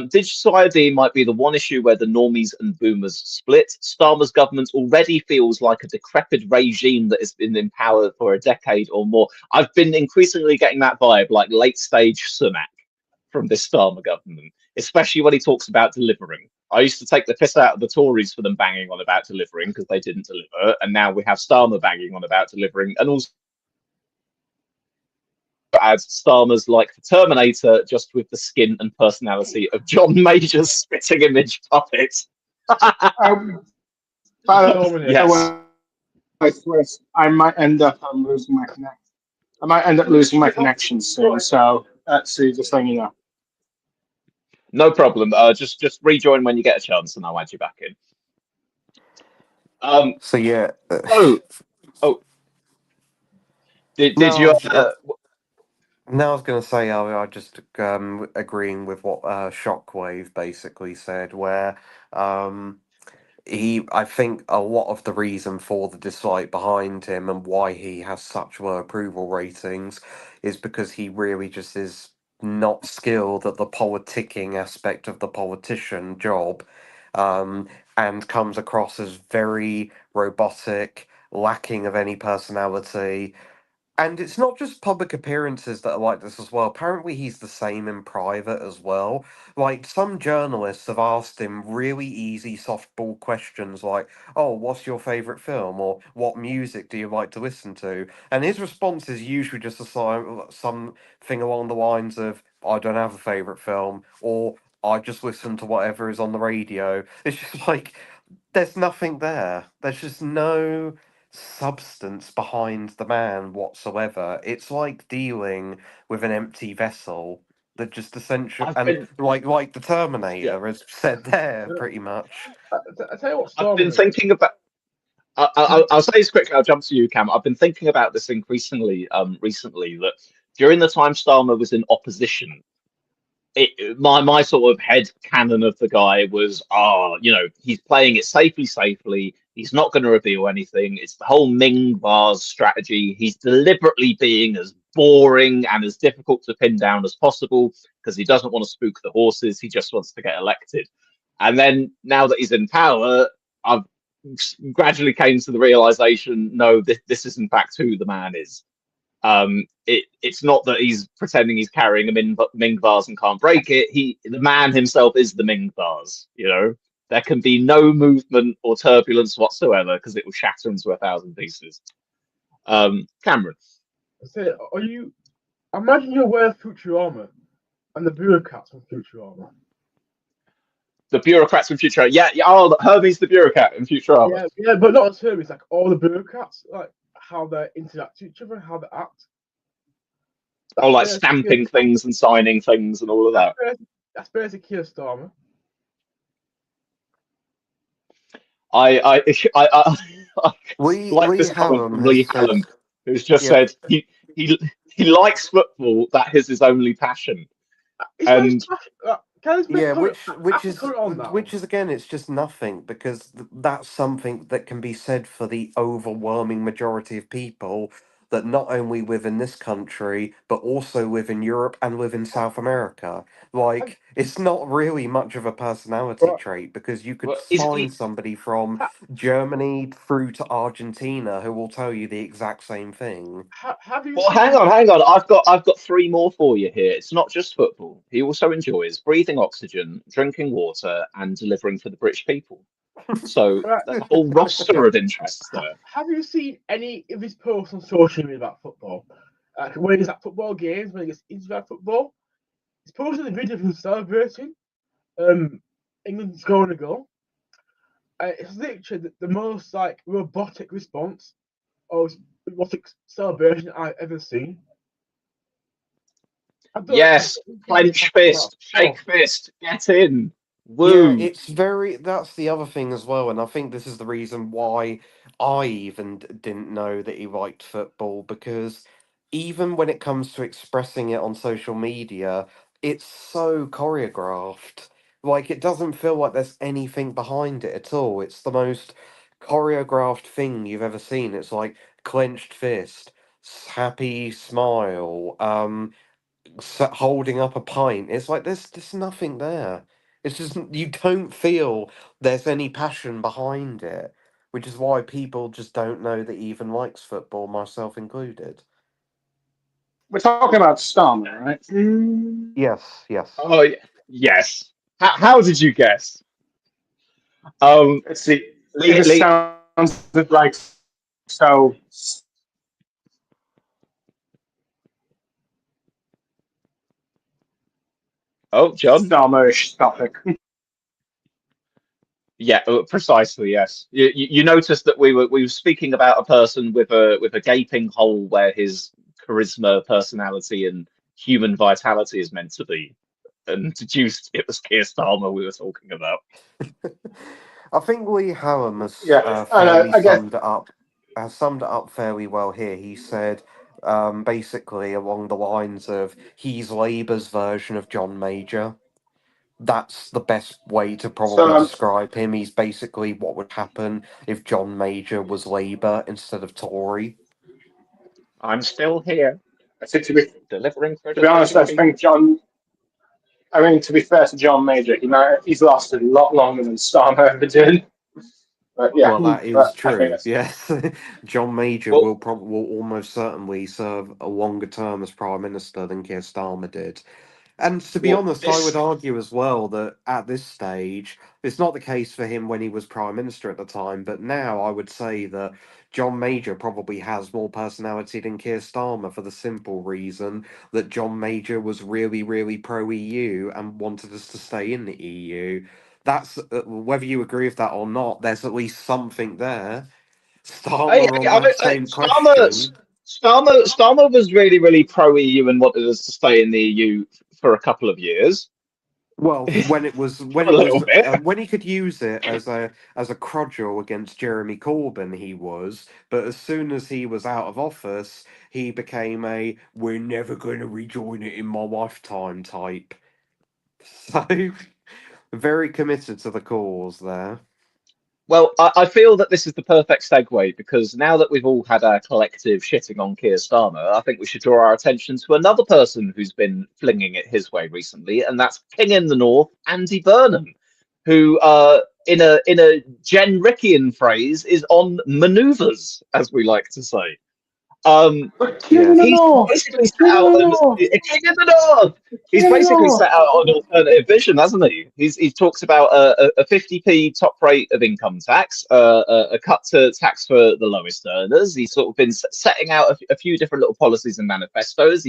Digital ID might be the one issue where the normies and boomers split. Starmer's government already feels like a decrepit regime that has been in power for a decade or more. I've been increasingly getting that vibe, like late stage Sunak from this Starmer government, especially when he talks about delivering. I used to take the piss out of the Tories for them banging on about delivering because they didn't deliver, and now we have Starmer banging on about delivering, and also adds Starmer's like the Terminator, just with the skin and personality of John Major's spitting image puppet. By the Yes. way, Chris, I might end up losing my connection. I might end up losing my connection soon. So let's see, just letting you know. No problem. Just rejoin when you get a chance, and I'll add you back in. So yeah. Oh, did No, you? no, I was going to say, I just agreeing with what Shockwave basically said, where I think a lot of the reason for the dislike behind him and why he has such low approval ratings is because he really just is not skilled at the politicking aspect of the politician job, and comes across as very robotic, lacking of any personality. And it's not just public appearances that are like this as well. Apparently, he's the same in private as well. Like, some journalists have asked him really easy softball questions like, oh, what's your favourite film? Or what music do you like to listen to? And his response is usually just something along the lines of, I don't have a favourite film, or I just listen to whatever is on the radio. It's just like, there's nothing there. There's just no substance behind the man whatsoever. It's like dealing with an empty vessel that just essentially, I've and been like the yeah. Terminator has said there, pretty much. I tell you what, I've been Starmer is. thinking about. I'll say this quickly. I'll jump to you, Cam. I've been thinking about this increasingly recently, that during the time Starmer was in opposition, my sort of head canon of the guy was, he's playing it safely. He's not going to reveal anything. It's the whole Ming Vase strategy. He's deliberately being as boring and as difficult to pin down as possible because he doesn't want to spook the horses. He just wants to get elected. And then now that he's in power, I've gradually came to the realization, no, this is in fact who the man is. It's not that he's pretending he's carrying a Ming vase and can't break it. The man himself is the Ming vase. There can be no movement or turbulence whatsoever because it will shatter into 1,000 pieces. Cameron, I say, imagine you're aware of Futurama and the bureaucrats from Futurama. the bureaucrats from Futurama. Yeah. Oh, Herbie's the bureaucrat in Futurama. Yeah, but not as Hermes. Like all the bureaucrats, like how they interact with each other, how they act. Like stamping things and signing things and all of that. That's basically a Starmer. I like Lee this comment Hallam from has Lee said, Hallam, who's just yeah, said he He likes football. That is his only passion. And Yeah, on which is again, it's just nothing because that's something that can be said for the overwhelming majority of people that not only live in this country but also live in Europe and live in South America. Like, it's not really much of a personality trait because you could well, is find he? somebody from Germany through to Argentina who will tell you the exact same thing. Have you Well, seen? hang on. I've got three more for you here. It's not just football. He also enjoys breathing oxygen, drinking water, and delivering for the British people. So there's a whole roster of interests there. Have you seen any of his posts on social media about football? When he's at football games, when he gets interviewed about football, he's posting a video of him celebrating England scoring a goal. It's literally the most like robotic response or robotic celebration I've ever seen. Yes, clench fist, shake fist, get in, Yeah, woo. it's very. That's the other thing as well, and I think this is the reason why I even didn't know that he liked football because even when it comes to expressing it on social media, it's so choreographed. Like, it doesn't feel like there's anything behind it at all. It's the most choreographed thing you've ever seen. It's like clenched fist, happy smile, holding up a pint. It's like there's nothing there. It's just you don't feel there's any passion behind it, which is why people just don't know that he even likes football, myself included. We're talking about Starmer, right? Yes, yes. Oh yes. How did you guess? Um, Let's see. It Lee, just Lee. sounds like so Oh, John. Starmerish topic. Yeah, precisely. Yes. You noticed that we were speaking about a person with a gaping hole where his charisma, personality, and human vitality is meant to be, and deduced it was Keir Starmer we were talking about. I think Lee Hallam has Yeah, and fairly I guess summed it up. Has summed it up fairly well here. He said, basically along the lines of he's Labour's version of John Major. That's the best way to probably so. describe him. He's basically what would happen if John Major was Labour instead of Tory. I'm still here, I think delivering for to the be honest, British I think people. John. I mean, to be fair to John Major, he's lasted a lot longer than Starmer ever did. But yeah, Well, that is but I think true. that's Yes, John Major Well, will almost certainly serve a longer term as Prime Minister than Keir Starmer did. And to be well, honest, I would this. argue as well that at this stage, it's not the case for him when he was Prime Minister at the time, but now I would say that John Major probably has more personality than Keir Starmer for the simple reason that John Major was really, really pro EU and wanted us to stay in the EU. That's whether you agree with that or not, there's at least something there. Starmer on that same question. Starmer was really, really pro EU and wanted us to stay in the EU for a couple of years, Well, for a little bit. when he could use it as a cudgel against Jeremy Corbyn, he was. But as soon as he was out of office, he became a "we're never going to rejoin it in my lifetime" type. So very committed to the cause there. Well, I feel that this is the perfect segue because now that we've all had our collective shitting on Keir Starmer, I think we should draw our attention to another person who's been flinging it his way recently, and that's King in the North, Andy Burnham, who, in a Jen Rickian phrase, is on manoeuvres, as we like to say. Um, the king in the Yes. he's north, basically king set in out the north, a king in the north. king He's in the basically north. set out an alternative vision, hasn't he? He talks about a 50p top rate of income tax, a cut to tax for the lowest earners. He's sort of been setting out a few different little policies and manifestos.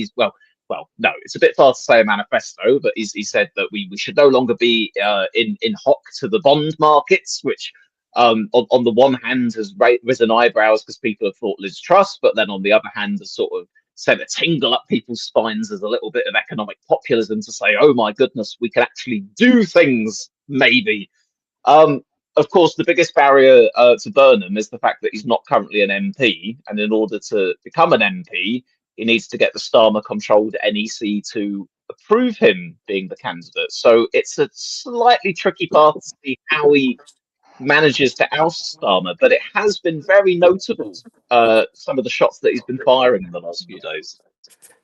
No, it's a bit far to say a manifesto, but he said that we should no longer be in hock to the bond markets, which on the one hand has risen eyebrows because people have thought Liz Truss, but then on the other hand has sort of sent a tingle up people's spines as a little bit of economic populism to say, oh my goodness, we can actually do things, maybe. Um, of course, the biggest barrier to Burnham is the fact that he's not currently an MP, and in order to become an MP, he needs to get the Starmer-controlled NEC to approve him being the candidate. So it's a slightly tricky path to see how he manages to oust Starmer, but it has been very notable, some of the shots that he's been firing in the last few days.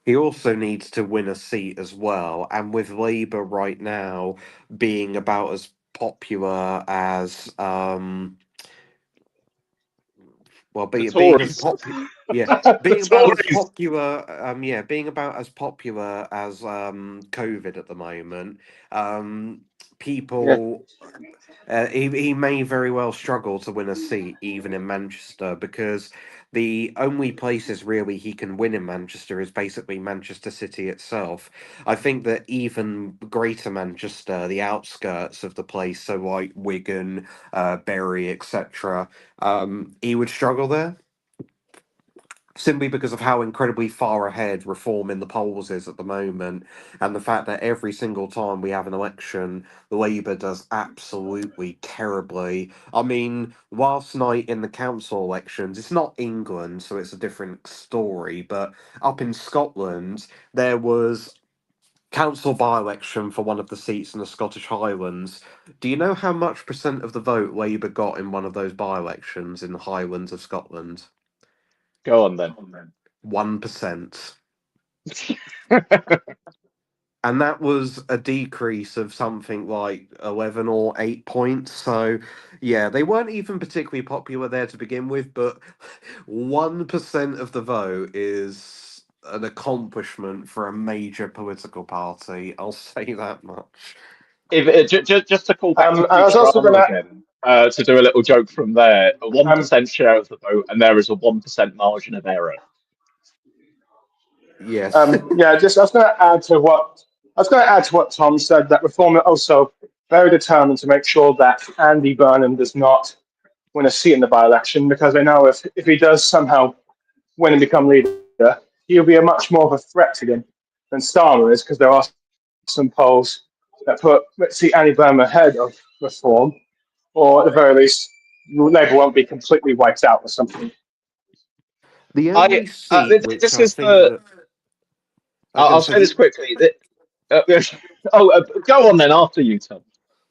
He also needs to win a seat as well, and with Labour right now being about as popular as The being as Tories. popular, yeah, The being about as Tories. popular, being about as popular as COVID at the moment. Yeah. People, he may very well struggle to win a seat even in Manchester, because the only places really he can win in Manchester is basically Manchester City itself. I think that even Greater Manchester, the outskirts of the place, so like Wigan, Bury, etc., he would struggle there, simply because of how incredibly far ahead reform in the polls is at the moment, and the fact that every single time we have an election, Labour does absolutely terribly. I mean, last night in the council elections, it's not England, so it's a different story, but up in Scotland, there was council by-election for one of the seats in the Scottish Highlands. Do you know how much percent of the vote Labour got in one of those by-elections in the Highlands of Scotland? Go on then. 1%. And that was a decrease of something like 11 or 8 points. So, yeah, they weren't even particularly popular there to begin with, but 1% of the vote is an accomplishment for a major political party. I'll say that much. Just to call back to I was also Futurama gonna again, to do a little joke from there, a um 1% share of the vote, and there is a 1% margin of error. Yes. yeah, just I was going to add to what Tom said, that Reform are also very determined to make sure that Andy Burnham does not win a seat in the by-election, because they know if he does somehow win and become leader, he'll be a much more of a threat to them than Starmer is, because there are some polls that put, let's see, Andy Burnham ahead of Reform, or at the very least, Labour won't be completely wiped out or something. The only seat which This I is think the. that I was going I'll to say say this quickly. Go on then after you, Tom.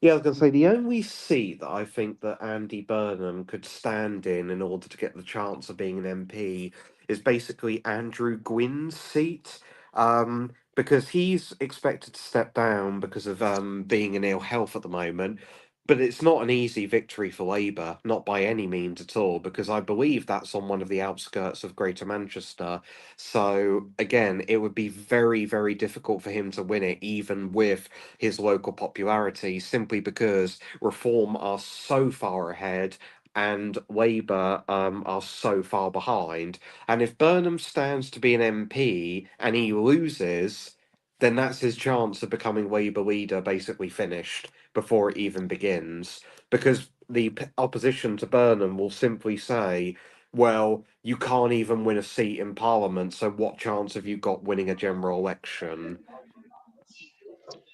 Yeah, I was going to say the only seat that I think that Andy Burnham could stand in order to get the chance of being an MP is basically Andrew Gwynn's seat, because he's expected to step down because of being in ill health at the moment. But it's not an easy victory for Labour, not by any means at all, because I believe that's on one of the outskirts of Greater Manchester. So again, it would be very, very difficult for him to win it, even with his local popularity, simply because Reform are so far ahead and Labour are so far behind. And if Burnham stands to be an MP and he loses, then that's his chance of becoming Labour leader basically finished before it even begins. Because the opposition to Burnham will simply say, well, you can't even win a seat in Parliament, so what chance have you got winning a general election?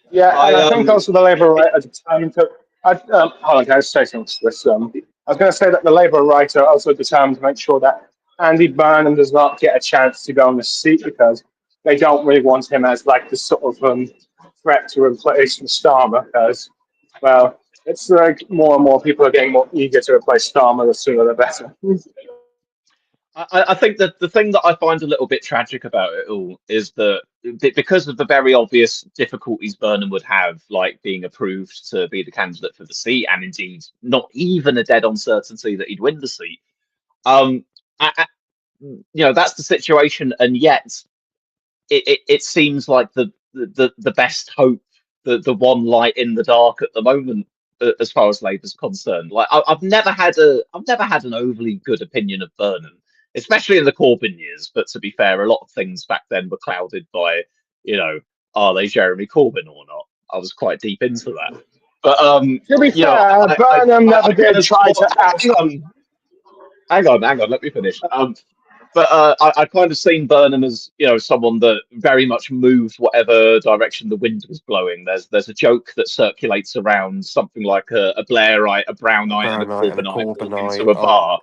Yeah, and I I think also the Labour right are determined to. Hold on, can I just say something to this? I was going to say that the Labour right are also determined to make sure that Andy Burnham does not get a chance to go on the seat, because they don't really want him as like the sort of threat to replace Starmer. Because, well, it's like more and more people are getting more eager to replace Starmer. The sooner the better. I think that the thing that I find a little bit tragic about it all is that because of the very obvious difficulties Burnham would have, like being approved to be the candidate for the seat, and indeed not even a dead on certainty that he'd win the seat. Um, that's the situation, and yet it seems like the best hope, the one light in the dark at the moment, as far as Labour's concerned. Like I've never had an overly good opinion of Burnham, especially in the Corbyn years. But to be fair, a lot of things back then were clouded by, are they Jeremy Corbyn or not? I was quite deep into that. But To be fair, Burnham never I kind did of try to ask. hang on, let me finish. But I kind of seen Burnham as, someone that very much moved whatever direction the wind was blowing. There's a joke that circulates around something like a Blairite, a Brownite, and a Brownite and a Corbynite walk into Corbynite, a bar,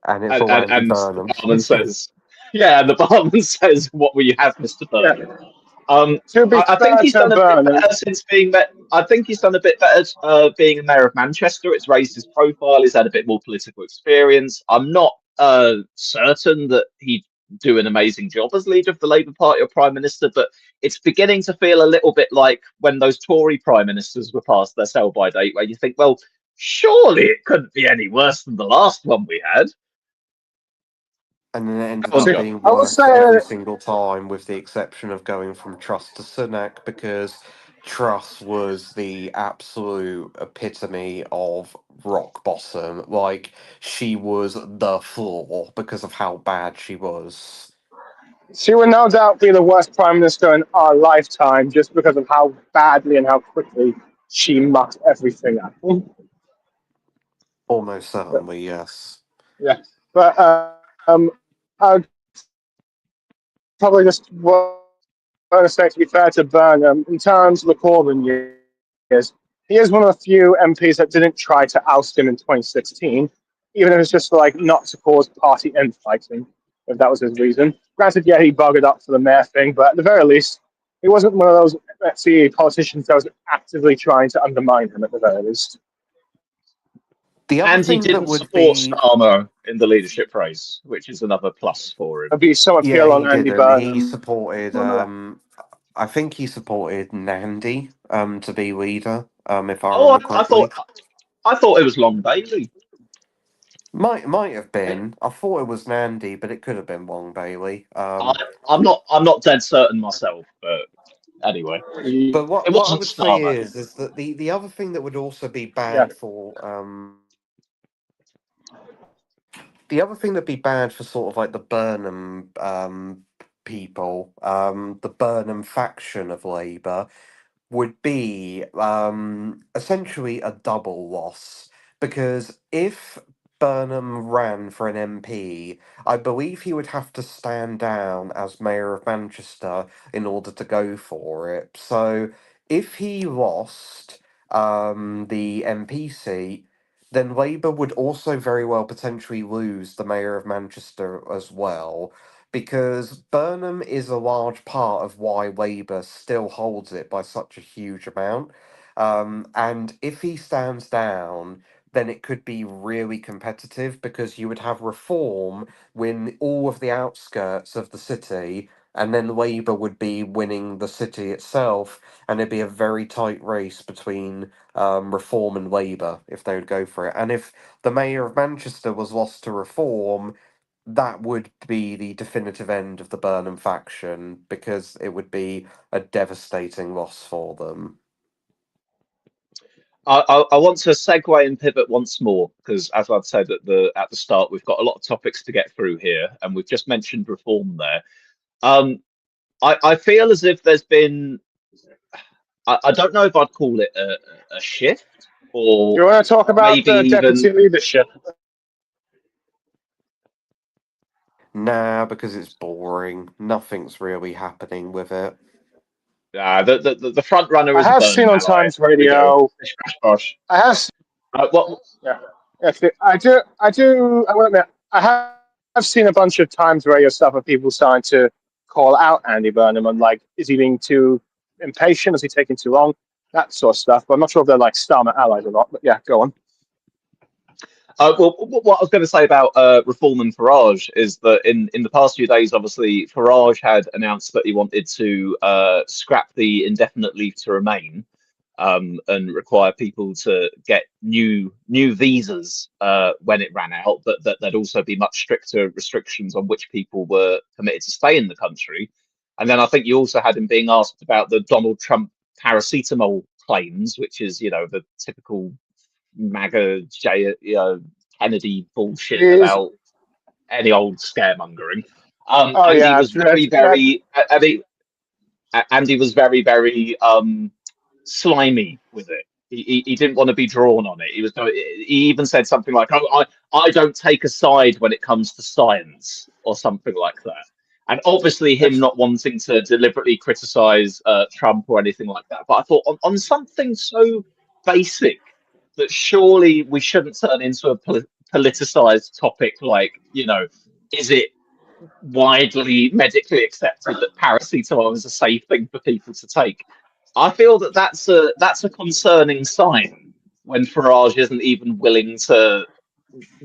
and it's and, all and, Andy and the Burnham. barman says, Yeah, and the barman says, "What will you have, Mr. Yeah. Burnham?" Um, To be I think fair he's to done a bit Burnham, better since being met. I think he's done a bit better being a mayor of Manchester. It's raised his profile. He's had a bit more political experience. I'm not certain that he'd do an amazing job as leader of the Labour Party or prime minister, but it's beginning to feel a little bit like when those Tory prime ministers were past their sell-by date, where you think, well, surely it couldn't be any worse than the last one we had. And then it ended Go on, up John. being I will worse say, every single time, with the exception of going from Truss to Sunak, because Truss was the absolute epitome of rock bottom. Like, she was the floor because of how bad she was. she will no doubt be the worst prime minister in our lifetime just because of how badly and how quickly she mucked everything up. Almost But, certainly, yes. yeah. But I'd probably just want to say, to be fair to Burnham, in terms of the Corbyn years, he is one of the few MPs that didn't try to oust him in 2016, even if it's just like not to cause party infighting, if that was his reason. Granted, yeah, he buggered up for the mayor thing, but at the very least, he wasn't one of those, let's see, politicians that was actively trying to undermine him at the very least. The other And he thing that didn't would support be, Starmer in the leadership race, which is another plus for him. There'd be some yeah, appeal he on Andy didn't. He Burnham. supported, I think he supported Nandy, to be leader, if I Oh, remember I thought correctly. it was Long Bailey. Might have been. I thought it was Nandy, but it could have been Wong Bailey. I, I'm not dead certain myself, but anyway, He- But what it what I wasn't would say Starmer. is that the other thing that would also be yeah, bad for the other thing that'd be bad for sort of like the Burnham people, the Burnham faction of Labour, would be essentially a double loss, because if Burnham ran for an MP, I believe he would have to stand down as Mayor of Manchester in order to go for it. So if he lost the MP seat, then Labour would also very well potentially lose the Mayor of Manchester as well, because Burnham is a large part of why Labour still holds it by such a huge amount. And if he stands down, then it could be really competitive, because you would have Reform win all of the outskirts of the city, and then Labour would be winning the city itself, and it'd be a very tight race between Reform and Labour if they would go for it. And if the Mayor of Manchester was lost to Reform, that would be the definitive end of the Burnham faction, because it would be a devastating loss for them. I want to segue and pivot once more because, as I've said at the start, we've got a lot of topics to get through here, and we've just mentioned reform there. I feel as if there's been, I don't know if I'd call it a shift do or you want to talk about maybe the even deputy leadership? Nah, because it's boring. Nothing's really happening with it. the front runner I is a have seen Burnham on ally. Times There we go. Radio. Bish, bash, bosh. I have, What? yeah, yes, I do. I will admit, have seen a bunch of Times Radio stuff of people starting to call out Andy Burnham and like, is he being too impatient? Is he taking too long? That sort of stuff. But I'm not sure if they're like Starmer allies or not. But yeah, go on. Well, what I was going to say about Reform and Farage is that in the past few days, obviously, Farage had announced that he wanted to scrap the indefinite leave to remain and require people to get new visas when it ran out, but that there'd also be much stricter restrictions on which people were permitted to stay in the country. And then I think you also had him being asked about the Donald Trump paracetamol claims, which is, the typical MAGA, Kennedy bullshit Is about any old scaremongering. oh And he yeah, was very, that very, and he was very, very slimy with it. He didn't want to be drawn on it. He even said something like, "Oh, I don't take a side when it comes to science," or something like that. And obviously, him not wanting to deliberately criticize Trump or anything like that. But I thought on something so basic that surely we shouldn't turn into a politicized topic like, is it widely medically accepted that paracetamol is a safe thing for people to take. I feel that that's a concerning sign when Farage isn't even willing to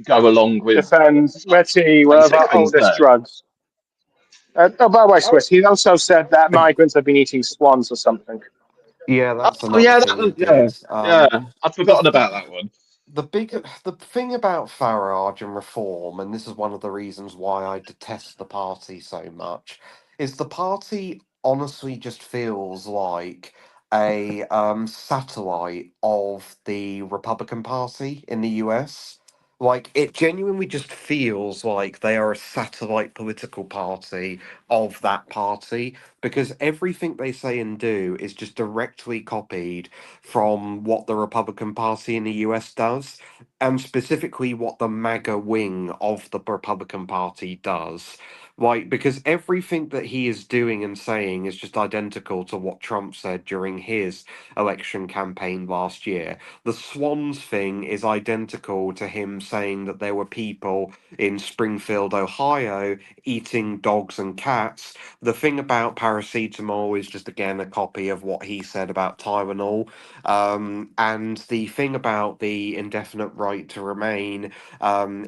go along with Defend, let's see, one of basic our things oldest there. drugs. Oh, by the way, I, Swiss, he also said that I, migrants have been eating swans or something. yeah, that's Oh another yeah, thing he yeah, did. yeah. I'd The forgotten about that one. the thing about Farage and reform, and this is one of the reasons why I detest the party so much, is the party honestly just feels like a satellite of the Republican Party in the US. Like it genuinely just feels like they are a satellite political party of that party because everything they say and do is just directly copied from what the Republican Party in the US does, and specifically what the MAGA wing of the Republican Party does. Like, because everything that he is doing and saying is just identical to what Trump said during his election campaign last year. The Swans thing is identical to him saying that there were people in Springfield, Ohio, eating dogs and cats. The thing about paracetamol is just again a copy of what he said about Tylenol. And the thing about the indefinite right to remain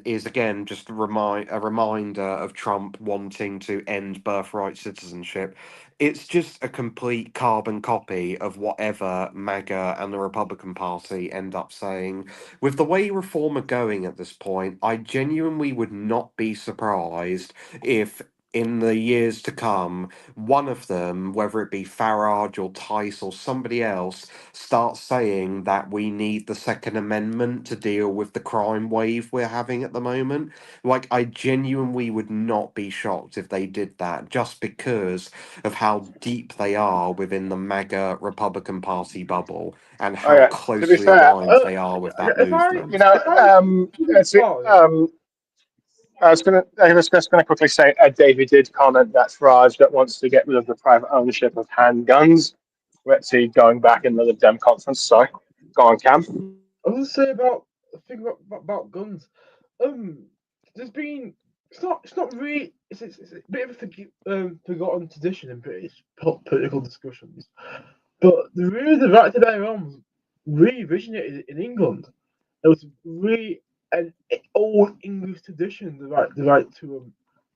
is again just a reminder of Trump wanting to end birthright citizenship. It's just a complete carbon copy of whatever MAGA and the Republican Party end up saying. With the way reform are going at this point, I genuinely would not be surprised if in the years to come, one of them, whether it be Farage or Tice or somebody else, starts saying that we need the Second Amendment to deal with the crime wave we're having at the moment. Like, I genuinely would not be shocked if they did that just because of how deep they are within the MAGA Republican Party bubble and Oh how yeah. To be closely fair, aligned they are with that if I you movement. know, if I let's see, I was just going to quickly say, David did comment that Farage that wants to get rid of the private ownership of handguns. Let's see, going back in the Dem conference. Sorry, go on, Cam. I was gonna say about the thing about guns. There's been it's not really it's a bit of a forgotten tradition in British political discussions, but the really the right to bear arms really originated in England. It was really an old English tradition, the right to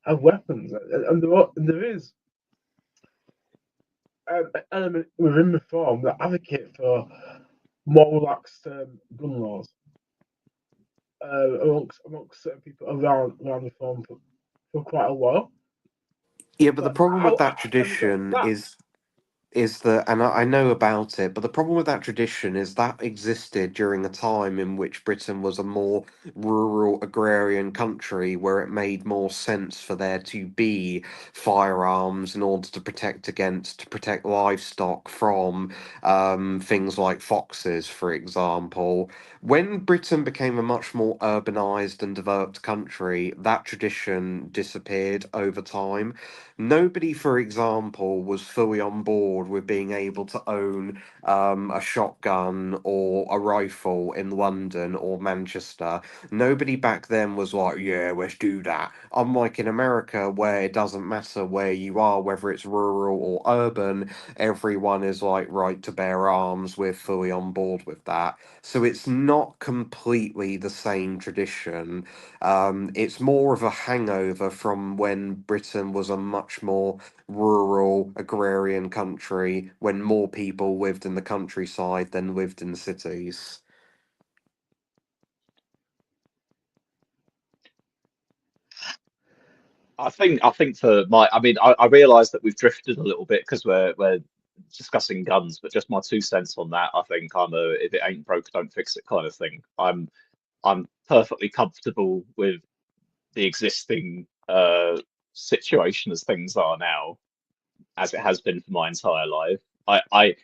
have weapons, and there is an element within reform that advocate for more relaxed gun laws amongst certain people around reform for quite a while. Yeah, but the But problem with that I mean, tradition that is that, and I know about it, but the problem with that tradition is that existed during a time in which Britain was a more rural agrarian country where it made more sense for there to be firearms in order to protect livestock from things like foxes, for example. When Britain became a much more urbanized and developed country, that tradition disappeared over time. Nobody, for example, was fully on board with being able to own a shotgun or a rifle in London or Manchester. Nobody back then was like, yeah, let's do that. Unlike in America, where it doesn't matter where you are, whether it's rural or urban, everyone is like, right to bear arms. We're fully on board with that. So it's not completely the same tradition. It's more of a hangover from when Britain was a much more rural, agrarian country, when more people lived in the countryside than lived in cities. I think for my, I mean, I realise that we've drifted a little bit because we're discussing guns, but just my 2 cents on that. I think I'm a if it ain't broke, don't fix it kind of thing. I'm perfectly comfortable with the existing situation as things are now, as it has been for my entire life. I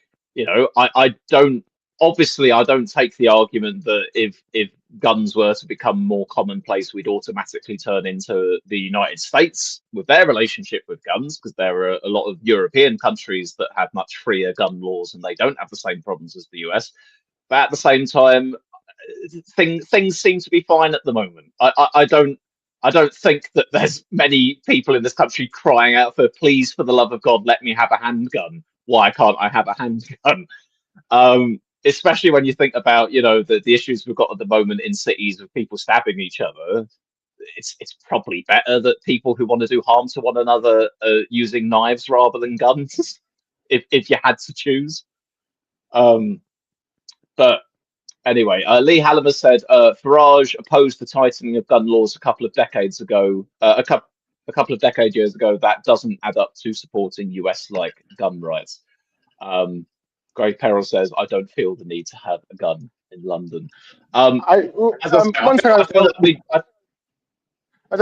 I don't obviously I don't take the argument that if guns were to become more commonplace, we'd automatically turn into the United States with their relationship with guns, because there are a lot of European countries that have much freer gun laws and they don't have the same problems as the US. But at the same time, things seem to be fine at the moment. I don't I don't think that there's many people in this country crying out for, please, for the love of God, let me have a handgun. Why can't I have a handgun? Especially when you think about, the issues we've got at the moment in cities with people stabbing each other. It's probably better that people who want to do harm to one another are using knives rather than guns, if you had to choose. But anyway, Lee Hallam has said Farage opposed the tightening of gun laws a couple of decades ago. A couple of years ago, that doesn't add up to supporting US-like gun rights. Greg Perrell says, I don't feel the need to have a gun in London. I just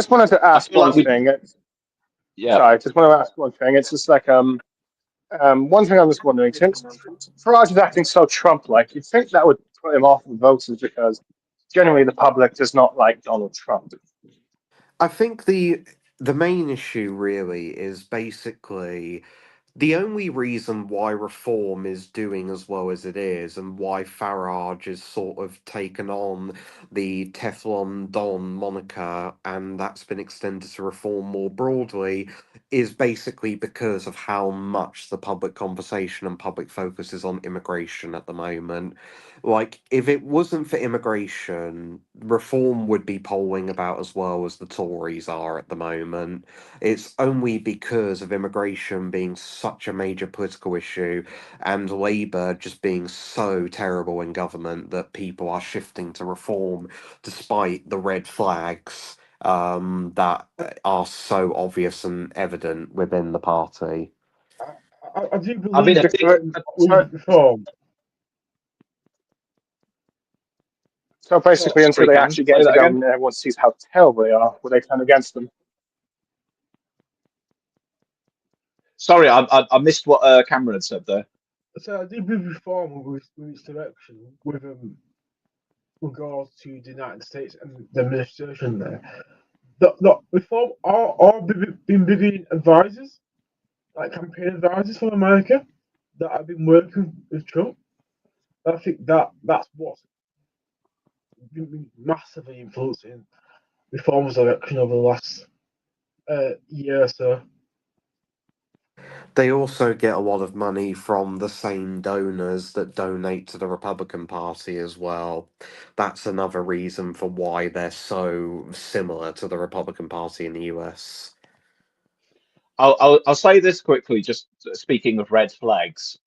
wanted to ask one thing. Yeah. Sorry, I just want to ask one thing. It's just like one thing I'm just wondering, since Farage is acting so Trump-like, you'd think that would put him off the voters because generally the public does not like Donald Trump. I think the main issue really is basically the only reason why Reform is doing as well as it is, and why Farage is sort of taken on the Teflon Don moniker, and that's been extended to Reform more broadly, is basically because of how much the public conversation and public focus is on immigration at the moment. Like, if it wasn't for immigration, Reform would be polling about as well as the Tories are at the moment. It's only because of immigration being such a major political issue and Labour just being so terrible in government that people are shifting to Reform despite the red flags that are so obvious and evident within the party. I do believe with Reform. So basically, until they actually get into government, everyone sees how terrible they are. Will they turn against them? Sorry, I missed what Cameron had said there. So I do believe Reform with its direction, with regards to the United States and the administration there. The Reform are been bringing advisors, like campaign advisors from America, that have been working with Trump. I think that's what's been massively influencing Reform's direction over the last year or so. They also get a lot of money from the same donors that donate to the Republican Party as well. That's another reason for why they're so similar to the Republican Party in the US. I'll say this quickly, just speaking of red flags.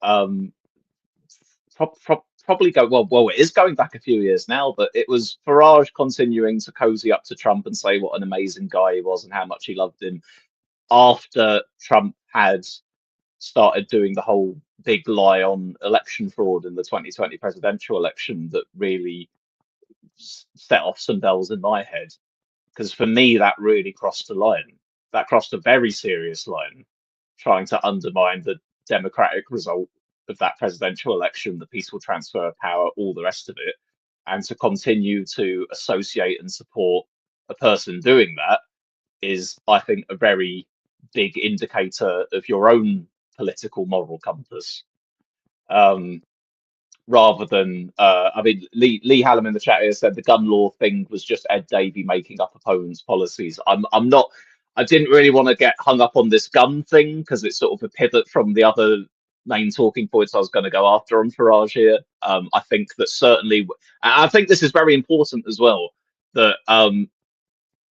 Probably it is going back a few years now, but it was Farage continuing to cozy up to Trump and say what an amazing guy he was and how much he loved him after Trump had started doing the whole big lie on election fraud in the 2020 presidential election that really set off some bells in my head. Because for me, that really crossed a line. That crossed a very serious line, trying to undermine the democratic result of that presidential election, the peaceful transfer of power, all the rest of it, and to continue to associate and support a person doing that is, I think, a very big indicator of your own political moral compass. Rather than, Lee Hallam in the chat here said the gun law thing was just Ed Davey making up opponents' policies. I didn't really want to get hung up on this gun thing because it's sort of a pivot from the other main talking points I was going to go after on Farage here. I think that certainly, I think this is very important as well, that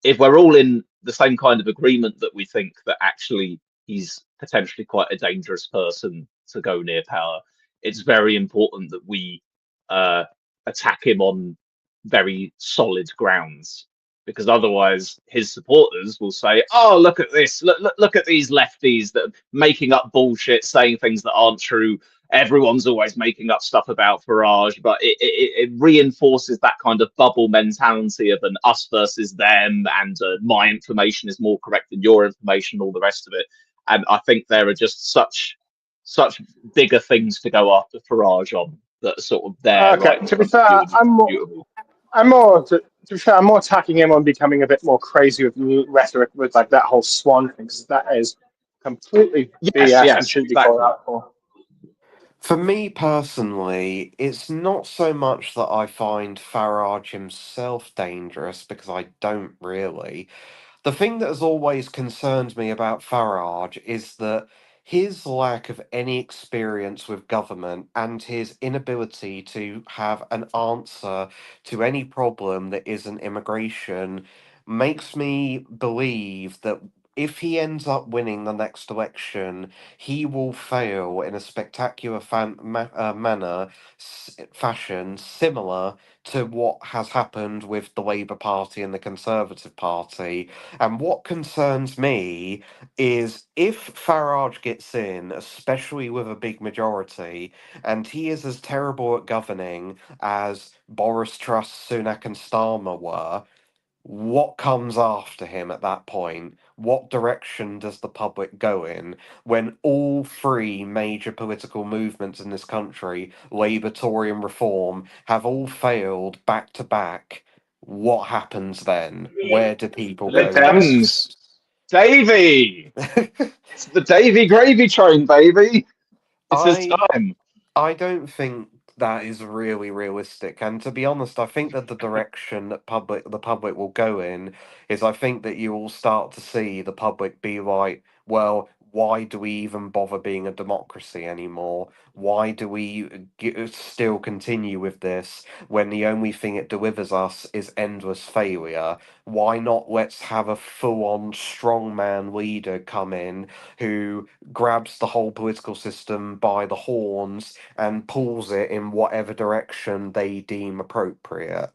if we're all in the same kind of agreement that we think that actually he's potentially quite a dangerous person to go near power, it's very important that we attack him on very solid grounds, because otherwise his supporters will say, oh, look at this, look at these lefties that are making up bullshit, saying things that aren't true. Everyone's always making up stuff about Farage, but it reinforces that kind of bubble mentality of an us versus them, and my information is more correct than your information, all the rest of it. And I think there are just such bigger things to go after Farage on that are sort of there. Okay, right to be fair, I'm more attacking him on becoming a bit more crazy with rhetoric, with like that whole swan thing, because that is completely BS and shouldn't be called out for. For me personally, it's not so much that I find Farage himself dangerous, because I don't really. The thing that has always concerned me about Farage is that his lack of any experience with government and his inability to have an answer to any problem that isn't immigration makes me believe that if he ends up winning the next election, he will fail in a spectacular manner, fashion, similar to what has happened with the Labour Party and the Conservative Party. And what concerns me is if Farage gets in, especially with a big majority, and he is as terrible at governing as Boris Truss, Sunak, and Starmer were, what comes after him at that point? What direction does the public go in when all three major political movements in this country, Labour, Tory, and Reform, have all failed back to back? What happens then? Where do people Lib go Dems. next? Depends. Davy! It's the Davy gravy train, baby! It's his I time. I don't think that is really realistic. And to be honest, I think that the direction that the public will go in is, I think that you will start to see the public be like, well, why do we even bother being a democracy anymore? Why do we still continue with this when the only thing it delivers us is endless failure? Why not let's have a full-on strongman leader come in who grabs the whole political system by the horns and pulls it in whatever direction they deem appropriate.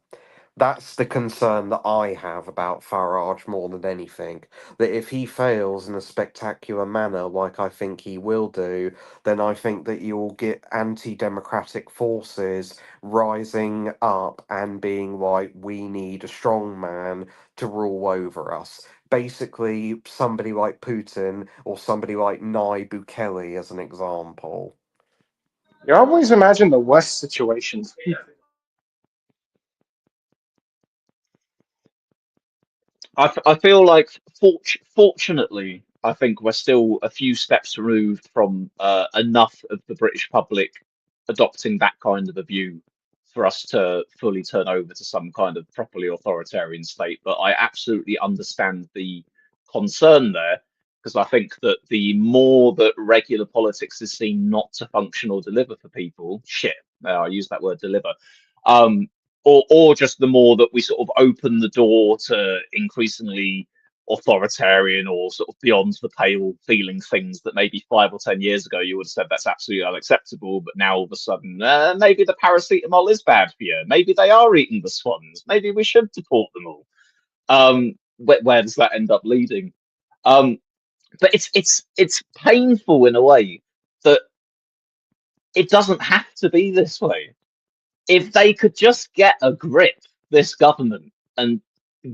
That's the concern that I have about Farage more than anything. That if he fails in a spectacular manner, like I think he will do, then I think that you will get anti democratic forces rising up and being like, we need a strong man to rule over us. Basically, somebody like Putin or somebody like Nayib Bukele, as an example. You always imagine the worst situations. I feel like, fortunately, I think we're still a few steps removed from enough of the British public adopting that kind of a view for us to fully turn over to some kind of properly authoritarian state. But I absolutely understand the concern there, because I think that the more that regular politics is seen not to function or deliver for people, shit, I use that word deliver, um, or just the more that we sort of open the door to increasingly authoritarian or sort of beyond the pale feeling things that maybe 5 or 10 years ago you would have said that's absolutely unacceptable, but now all of a sudden maybe the paracetamol is bad for you, maybe they are eating the swans, maybe we should deport them all. Where does that end up leading? um but it's painful in a way that it doesn't have to be this way. If they could just get a grip, this government, and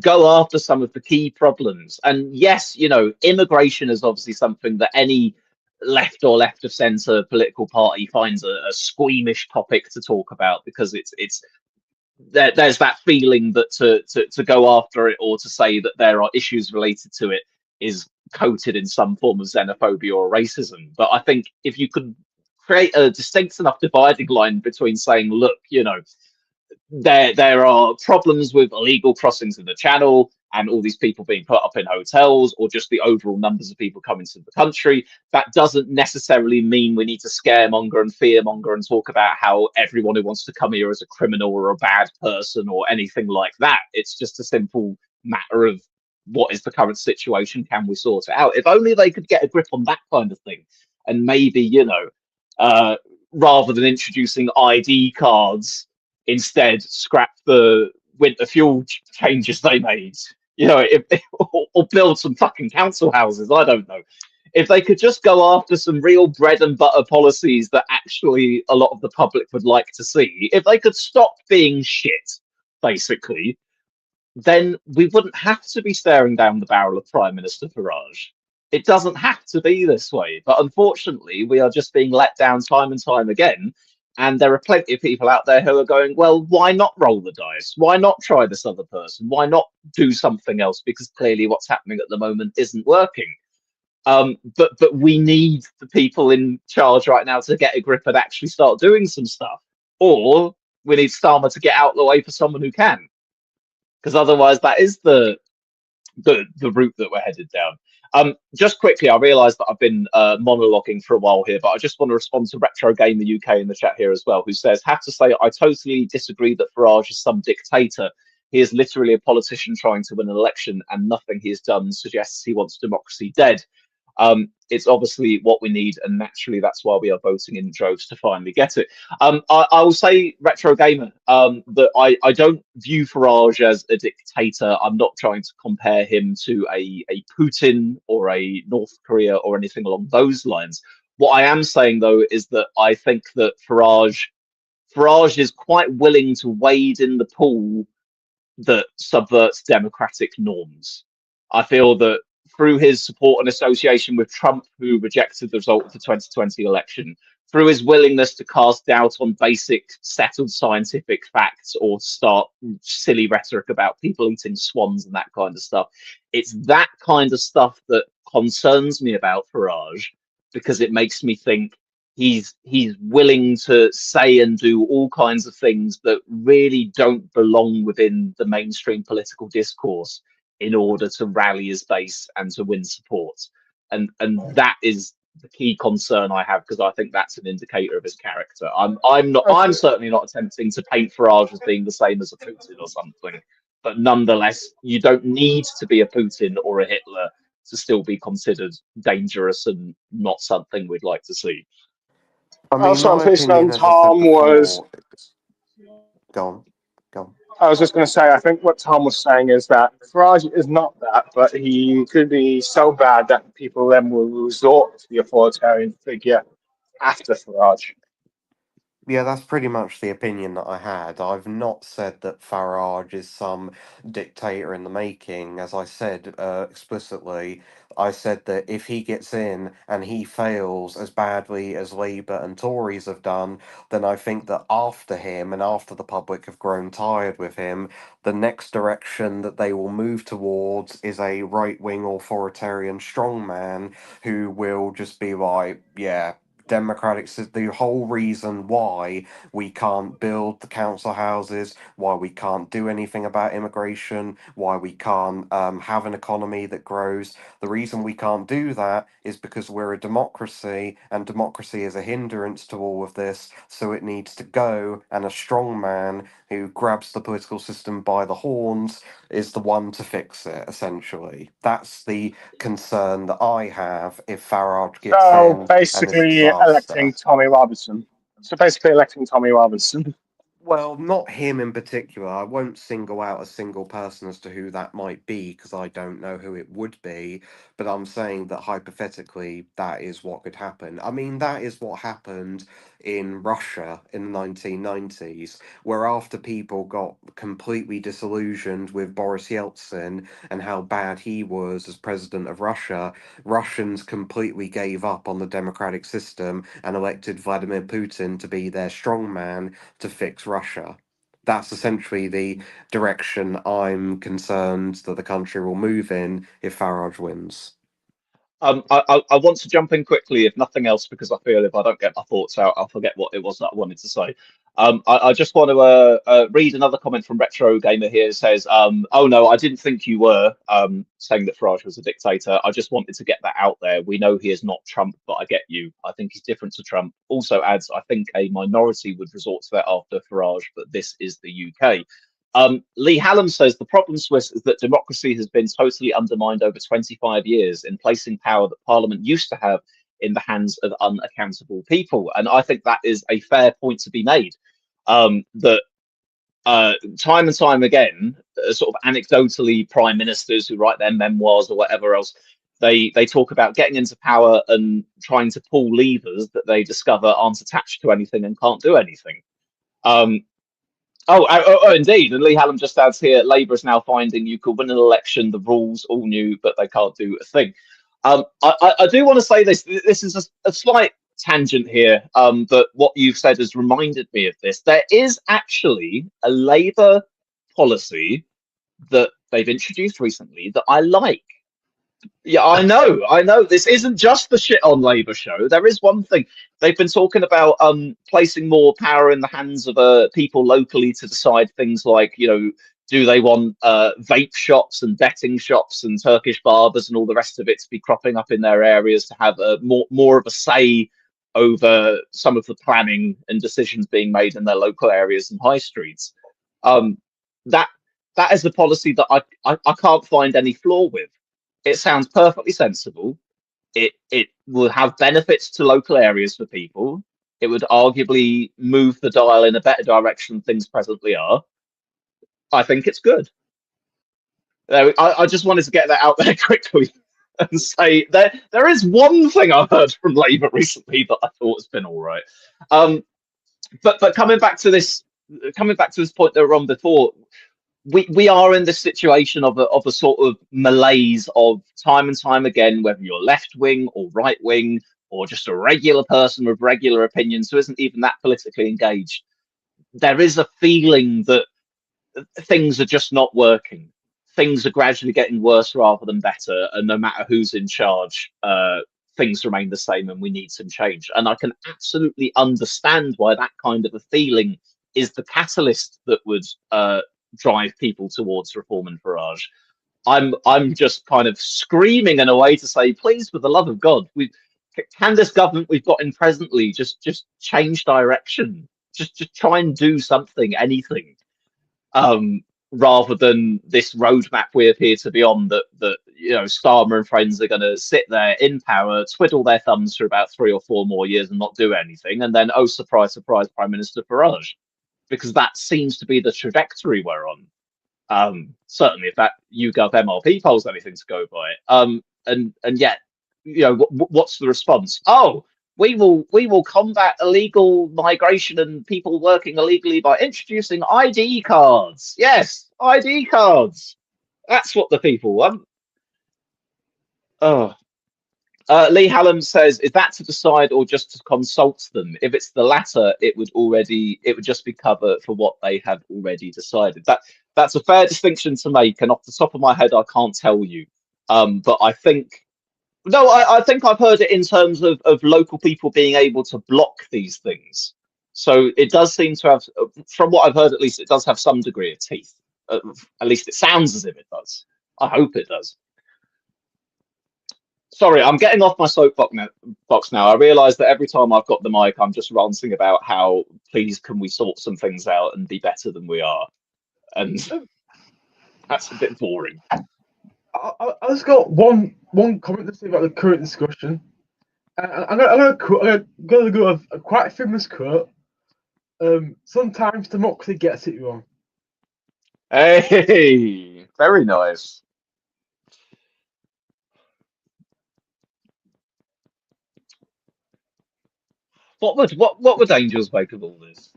go after some of the key problems. And yes, immigration is obviously something that any left of centre political party finds a squeamish topic to talk about, because there's that feeling that to go after it or to say that there are issues related to it is coated in some form of xenophobia or racism. But I think if you could create a distinct enough dividing line between saying, look, there are problems with illegal crossings of the channel and all these people being put up in hotels, or just the overall numbers of people coming to the country. That doesn't necessarily mean we need to scaremonger and fearmonger and talk about how everyone who wants to come here is a criminal or a bad person or anything like that. It's just a simple matter of, what is the current situation? Can we sort it out? If only they could get a grip on that kind of thing, and maybe, uh, rather than introducing ID cards, instead scrap the winter fuel changes they made. Or build some fucking council houses. I don't know. If they could just go after some real bread and butter policies that actually a lot of the public would like to see, if they could stop being shit, basically, then we wouldn't have to be staring down the barrel of Prime Minister Farage. It doesn't have to be this way. But unfortunately, we are just being let down time and time again. And there are plenty of people out there who are going, well, why not roll the dice? Why not try this other person? Why not do something else? Because clearly what's happening at the moment isn't working. But we need the people in charge right now to get a grip and actually start doing some stuff, or we need Starmer to get out of the way for someone who can, because otherwise that is the route that we're headed down. Just quickly, I realise that I've been monologuing for a while here, but I just want to respond to Retro Gamer UK in the chat here as well, who says, "Have to say, I totally disagree that Farage is some dictator. He is literally a politician trying to win an election, and nothing he has done suggests he wants democracy dead. It's obviously what we need, and naturally that's why we are voting in droves to finally get it." I will say, Retro Gamer, that I don't view Farage as a dictator. I'm not trying to compare him to a Putin or a North Korea or anything along those lines. What I am saying, though, is that I think that Farage is quite willing to wade in the pool that subverts democratic norms. I feel that through his support and association with Trump, who rejected the result of the 2020 election, through his willingness to cast doubt on basic settled scientific facts or start silly rhetoric about people eating swans and that kind of stuff, it's that kind of stuff that concerns me about Farage, because it makes me think he's willing to say and do all kinds of things that really don't belong within the mainstream political discourse in order to rally his base and to win support. And that is the key concern I have, because I think that's an indicator of his character. I'm certainly not attempting to paint Farage as being the same as a Putin or something, but nonetheless, you don't need to be a Putin or a Hitler to still be considered dangerous and not something we'd like to see. I mean, Also, my I'm pissing on opinion, as I said Tom was. before, go on, go on. I was just going to say, I think what Tom was saying is that Farage is not that, but he could be so bad that people then will resort to the authoritarian figure after Farage. Yeah, that's pretty much the opinion that I had. I've not said that Farage is some dictator in the making. As I said explicitly, I said that if he gets in and he fails as badly as Labour and Tories have done, then I think that after him and after the public have grown tired with him, the next direction that they will move towards is a right wing authoritarian strongman who will just be like, yeah. The whole reason why we can't build the council houses, why we can't do anything about immigration, why we can't have an economy that grows. The reason we can't do that is because we're a democracy, and democracy is a hindrance to all of this. So it needs to go, and a strong man who grabs the political system by the horns is the one to fix it. Essentially, that's the concern that I have if Farage gets So in and is a basically disaster. electing Tommy Robinson. Well, not him in particular. I won't single out a single person as to who that might be because I don't know who it would be. But I'm saying that hypothetically, that is what could happen. I mean, that is what happened in Russia in the 1990s, where after people got completely disillusioned with Boris Yeltsin and how bad he was as president of Russia, Russians completely gave up on the democratic system and elected Vladimir Putin to be their strongman to fix Russia. That's essentially the direction I'm concerned that the country will move in if Farage wins. I want to jump in quickly, if nothing else, because I feel if I don't get my thoughts out, I'll forget what it was that I wanted to say. I just want to read another comment from Retro Gamer here. It says, "Oh no, I didn't think you were saying that Farage was a dictator. I just wanted to get that out there. We know he is not Trump, but I get you. I think he's different to Trump." Also adds, "I think a minority would resort to that after Farage, but this is the UK." Lee Hallam says the problem, Swiss, is that democracy has been totally undermined over 25 years in placing power that Parliament used to have in the hands of unaccountable people. And I think that is a fair point to be made. That time and time again, sort of anecdotally, prime ministers who write their memoirs or whatever else, they talk about getting into power and trying to pull levers that they discover aren't attached to anything and can't do anything. Oh, indeed. And Lee Hallam just adds here, Labour is now finding you could win an election, the rules all new, but they can't do a thing. I do want to say this. This is a slight tangent here, but what you've said has reminded me of this. There is actually a Labour policy that they've introduced recently that I like. Yeah, I know. This isn't just the shit on Labour show. There is one thing they've been talking about: placing more power in the hands of people locally to decide things like, do they want vape shops and betting shops and Turkish barbers and all the rest of it to be cropping up in their areas to have more of a say over some of the planning and decisions being made in their local areas and high streets. Um, that that is the policy that I can't find any flaw with. It sounds perfectly sensible. It will have benefits to local areas for people. It would arguably move the dial in a better direction than things presently are. I think it's good. I just wanted to get that out there quickly and say there is one thing I've heard from Labour recently that I thought has been all right. But coming back to this point that we were on before, we are in this situation of a sort of malaise of time and time again, whether you're left wing or right wing or just a regular person with regular opinions who isn't even that politically engaged. There is a feeling that things are just not working. Things are gradually getting worse rather than better, and no matter who's in charge, things remain the same, and we need some change. And I can absolutely understand why that kind of a feeling is the catalyst that would drive people towards reform and Farage. I'm just kind of screaming in a way to say, please, for the love of God, can this government we've got in presently just change direction? Just try and do something, anything, rather than this roadmap we appear to be on. That Starmer and friends are going to sit there in power, twiddle their thumbs for about 3 or 4 more years and not do anything, and then, oh surprise, surprise, Prime Minister Farage, because that seems to be the trajectory we're on. Certainly, if that Yougov MRP polls anything to go by. And yet, what's the response? Oh, we will combat illegal migration and people working illegally by introducing ID cards. Yes, ID cards. That's what the people want. Oh. Lee Hallam says, is that to decide or just to consult them? If it's the latter, it would just be cover for what they have already decided. That's a fair distinction to make, and off the top of my head, I can't tell you. But I think I've heard it in terms of local people being able to block these things. So it does seem to have, from what I've heard at least, it does have some degree of teeth. At least it sounds as if it does. I hope it does. Sorry, I'm getting off my soapbox now. I realise that every time I've got the mic, I'm just ranting about how, please, can we sort some things out and be better than we are? And that's a bit boring. I just got one comment to say about the current discussion. I'm gonna go a quite famous quote. Sometimes democracy gets it wrong. Hey, very nice. What would Angels make of all this?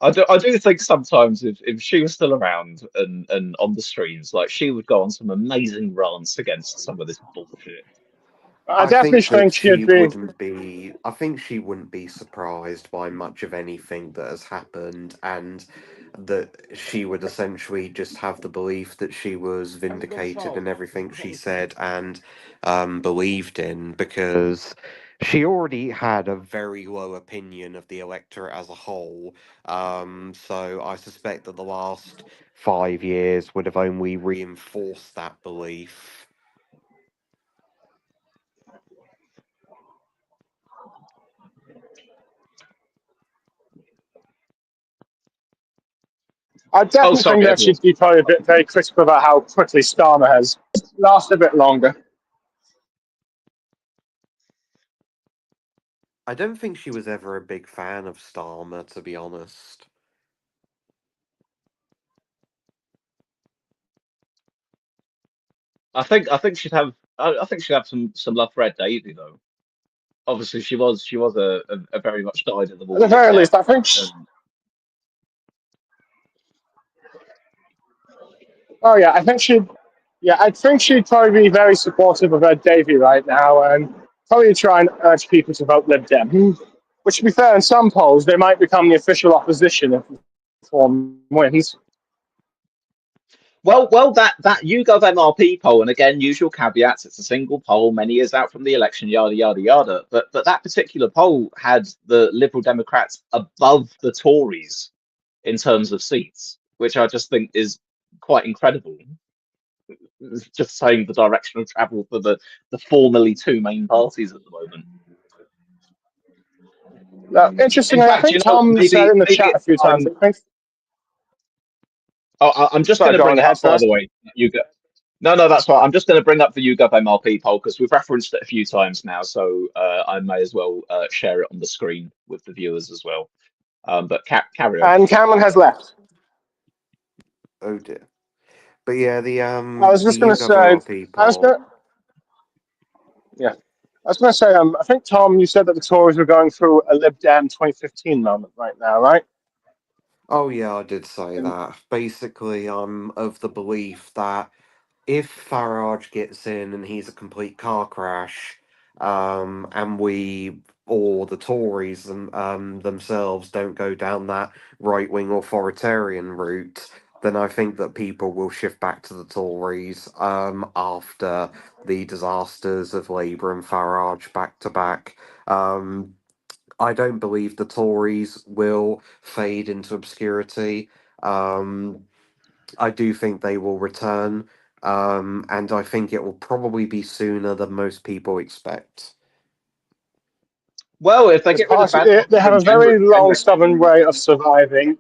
I do think sometimes if she was still around and on the streams, like, she would go on some amazing rants against some of this bullshit. I definitely think she'd be. I think she wouldn't be surprised by much of anything that has happened, and that she would essentially just have the belief that she was vindicated in everything she said and believed in, because she already had a very low opinion of the electorate as a whole. So I suspect that the last 5 years would have only reinforced that belief. I definitely think that she'd be probably very critical about how quickly Starmer has lasted a bit longer. I don't think she was ever a big fan of Starmer, to be honest. I think she'd have some love for Ed Davey, though. Obviously, she was a very much died in the wall. At the very least, I think. Oh yeah, I think she'd probably be very supportive of Ed Davey right now, and probably try and urge people to vote Lib Dem. Which, to be fair, in some polls, they might become the official opposition if Reform wins. Well, that Yougov MRP poll, and again, usual caveats, it's a single poll, many years out from the election, yada yada yada. But that particular poll had the Liberal Democrats above the Tories in terms of seats, which I just think is quite incredible. It's just saying the direction of travel for the formerly two main parties at the moment. Interestingly, I think Tom said in the chat a few times. I'm just going to bring it up, by the way. No, that's right. I'm just going to bring up the Yougov MRP poll because we've referenced it a few times now, so I may as well share it on the screen with the viewers as well. But carry on. And Cameron has left. Oh dear. But yeah, I was just going to say. I was going to say. I think Tom, you said that the Tories were going through a Lib Dem 2015 moment right now, right? Oh yeah, I did say that. Basically, I'm of the belief that if Farage gets in and he's a complete car crash, and we or the Tories themselves don't go down that right-wing authoritarian route, then I think that people will shift back to the Tories after the disasters of Labour and Farage back to back. I don't believe the Tories will fade into obscurity. I do think they will return, and I think it will probably be sooner than most people expect. Well, if they get rid of they have a very long, stubborn way of surviving.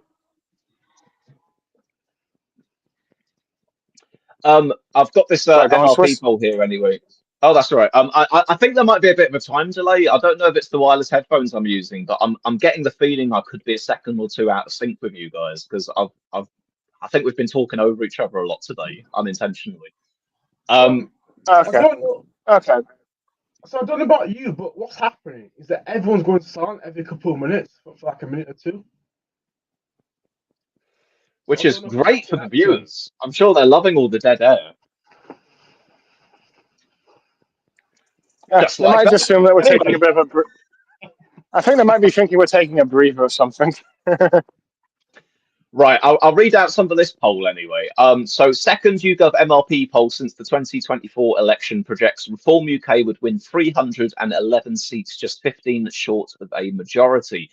I've got this MRP poll here anyway. Oh, that's all right. I think there might be a bit of a time delay. I don't know if it's the wireless headphones I'm using, but I'm getting the feeling I could be a second or two out of sync with you guys because I think we've been talking over each other a lot today, unintentionally. Okay. Okay. So I don't know about you, but what's happening is that everyone's going silent every couple of minutes for like a minute or two. Which is great for the viewers. I'm sure they're loving all the dead air. Yeah, they might assume that we're taking a bit of a. I think they might be thinking we're taking a breather or something. Right, I'll read out some of this poll anyway. So second Yougov MRP poll since the 2024 election projects Reform UK would win 311 seats, just 15 short of a majority.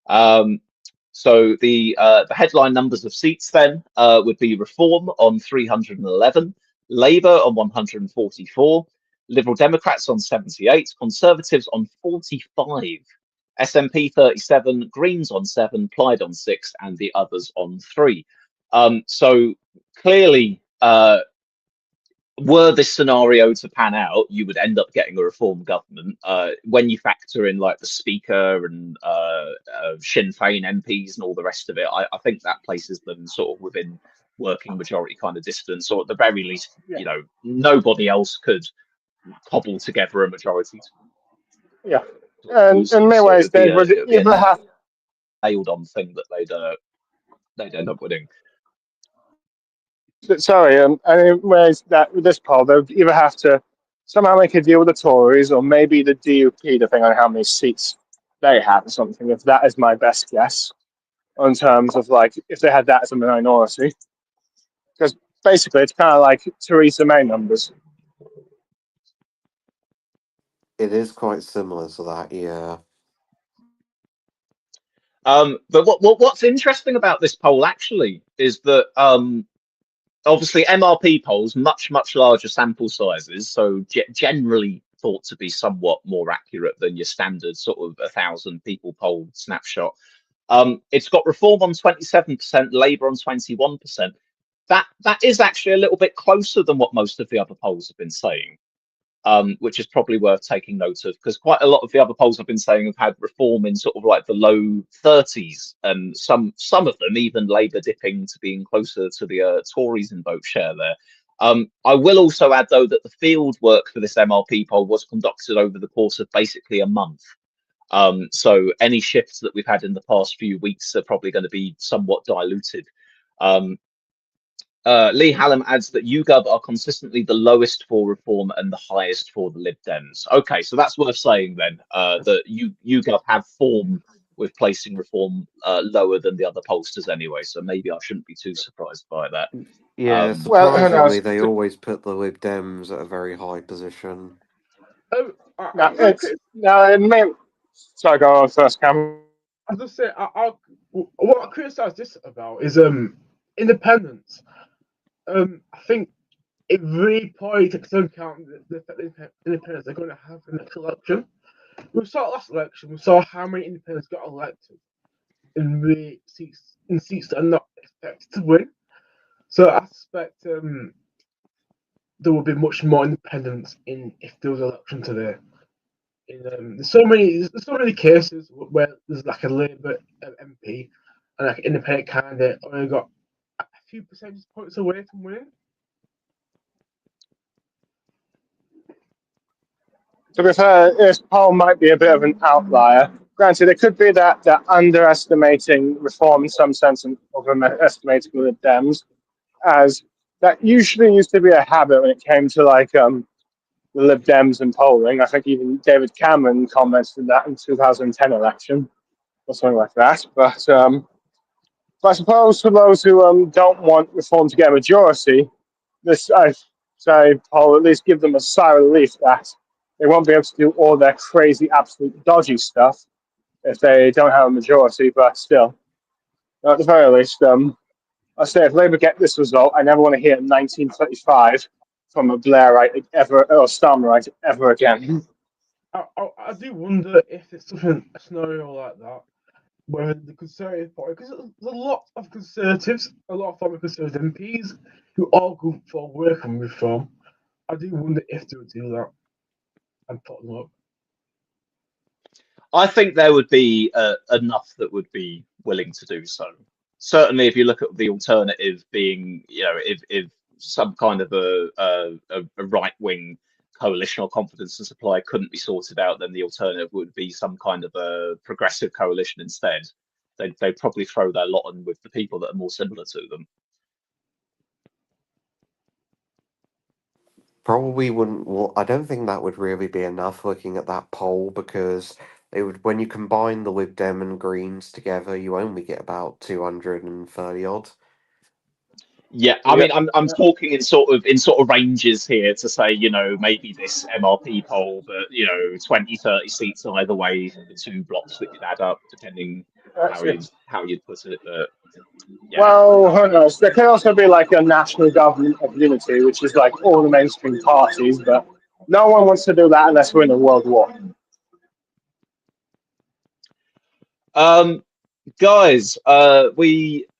So the headline numbers of seats then would be Reform on 311, Labour on 144, Liberal Democrats on 78, Conservatives on 45, SNP 37, Greens on 7, Plaid on 6, and the others on 3. So clearly, were this scenario to pan out, you would end up getting a Reform government. When you factor in like the Speaker and Sinn Féin MPs and all the rest of it, I think that places them sort of within working majority kind of distance, or at the very least, you know, nobody else could cobble together a majority. Yeah. And in many ways, they would either have nailed on thing that they'd end up winning. Sorry, in ways that with this poll, they would either have to somehow make a deal with the Tories or maybe the DUP, depending on how many seats they have or something. If that is my best guess, in terms of like if they had that as a minority, because basically it's kind of like Theresa May numbers. It is quite similar to that, yeah. But what's interesting about this poll actually is that obviously MRP polls much larger sample sizes, so generally thought to be somewhat more accurate than your standard sort of 1,000 people poll snapshot. It's got Reform on 27%, Labour on 21%. That is actually a little bit closer than what most of the other polls have been saying. Which is probably worth taking note of, because quite a lot of the other polls I've been saying have had Reform in sort of like the low 30s, and some of them even Labour dipping to being closer to the Tories in vote share there. I will also add, though, that the field work for this MRP poll was conducted over the course of basically a month. So any shifts that we've had in the past few weeks are probably going to be somewhat diluted. Lee Hallam adds that Yougov are consistently the lowest for Reform and the highest for the Lib Dems. Okay, so that's worth saying then, that Yougov have form with placing Reform lower than the other pollsters anyway. So maybe I shouldn't be too surprised by that. Yeah, Well, who surprisingly, knows? they always put the Lib Dems at a very high position. I, No, I'm gonna it may. Sorry, go on first, Cam. as I say, what I criticise this about is independence. I think it really probably takes into account the fact that independents are going to have the next election. We saw last election. We saw how many independents got elected in the seats that are not expected to win. So I suspect there will be much more independence in if there was an election today. There's so many cases where there's like a Labour MP and like an independent candidate only got a few percentage points away from winning. To be fair, this poll might be a bit of an outlier. Granted, it could be that they're underestimating Reform in some sense and overestimating the Dems, as that usually used to be a habit when it came to like the Lib Dems and polling. I think even David Cameron commented that in 2010 election or something like that. But I suppose for those who don't want Reform to get a majority, this I say poll at least give them a sigh of relief that they won't be able to do all their crazy, absolute dodgy stuff if they don't have a majority. But still, at the very least, I say if Labour get this result, I never want to hear 1935 from a Blairite ever or Starmerite ever again. I do wonder if it's something a scenario like that, where the Conservative Party, because there's a lot of Conservatives, a lot of former Conservative MPs who are good for working reform. I do wonder if they would do that and put them up. I think there would be enough that would be willing to do so. Certainly, if you look at the alternative being, if some kind of a right wing coalition or confidence and supply couldn't be sorted out, then the alternative would be some kind of a progressive coalition instead. They'd probably throw their lot in with the people that are more similar to them. Probably wouldn't. Well, I don't think that would really be enough looking at that poll because it would, when you combine the Lib Dem and Greens together, you only get about 230 odd. Yeah, I mean, I'm talking in sort of ranges here to say, maybe this MRP poll, but 20, 30 seats either way, the two blocks that you'd add up, depending how you'd put it. But yeah. Well, who knows? There could also be like a national government of unity, which is like all the mainstream parties, but no one wants to do that unless we're in a world war. Guys,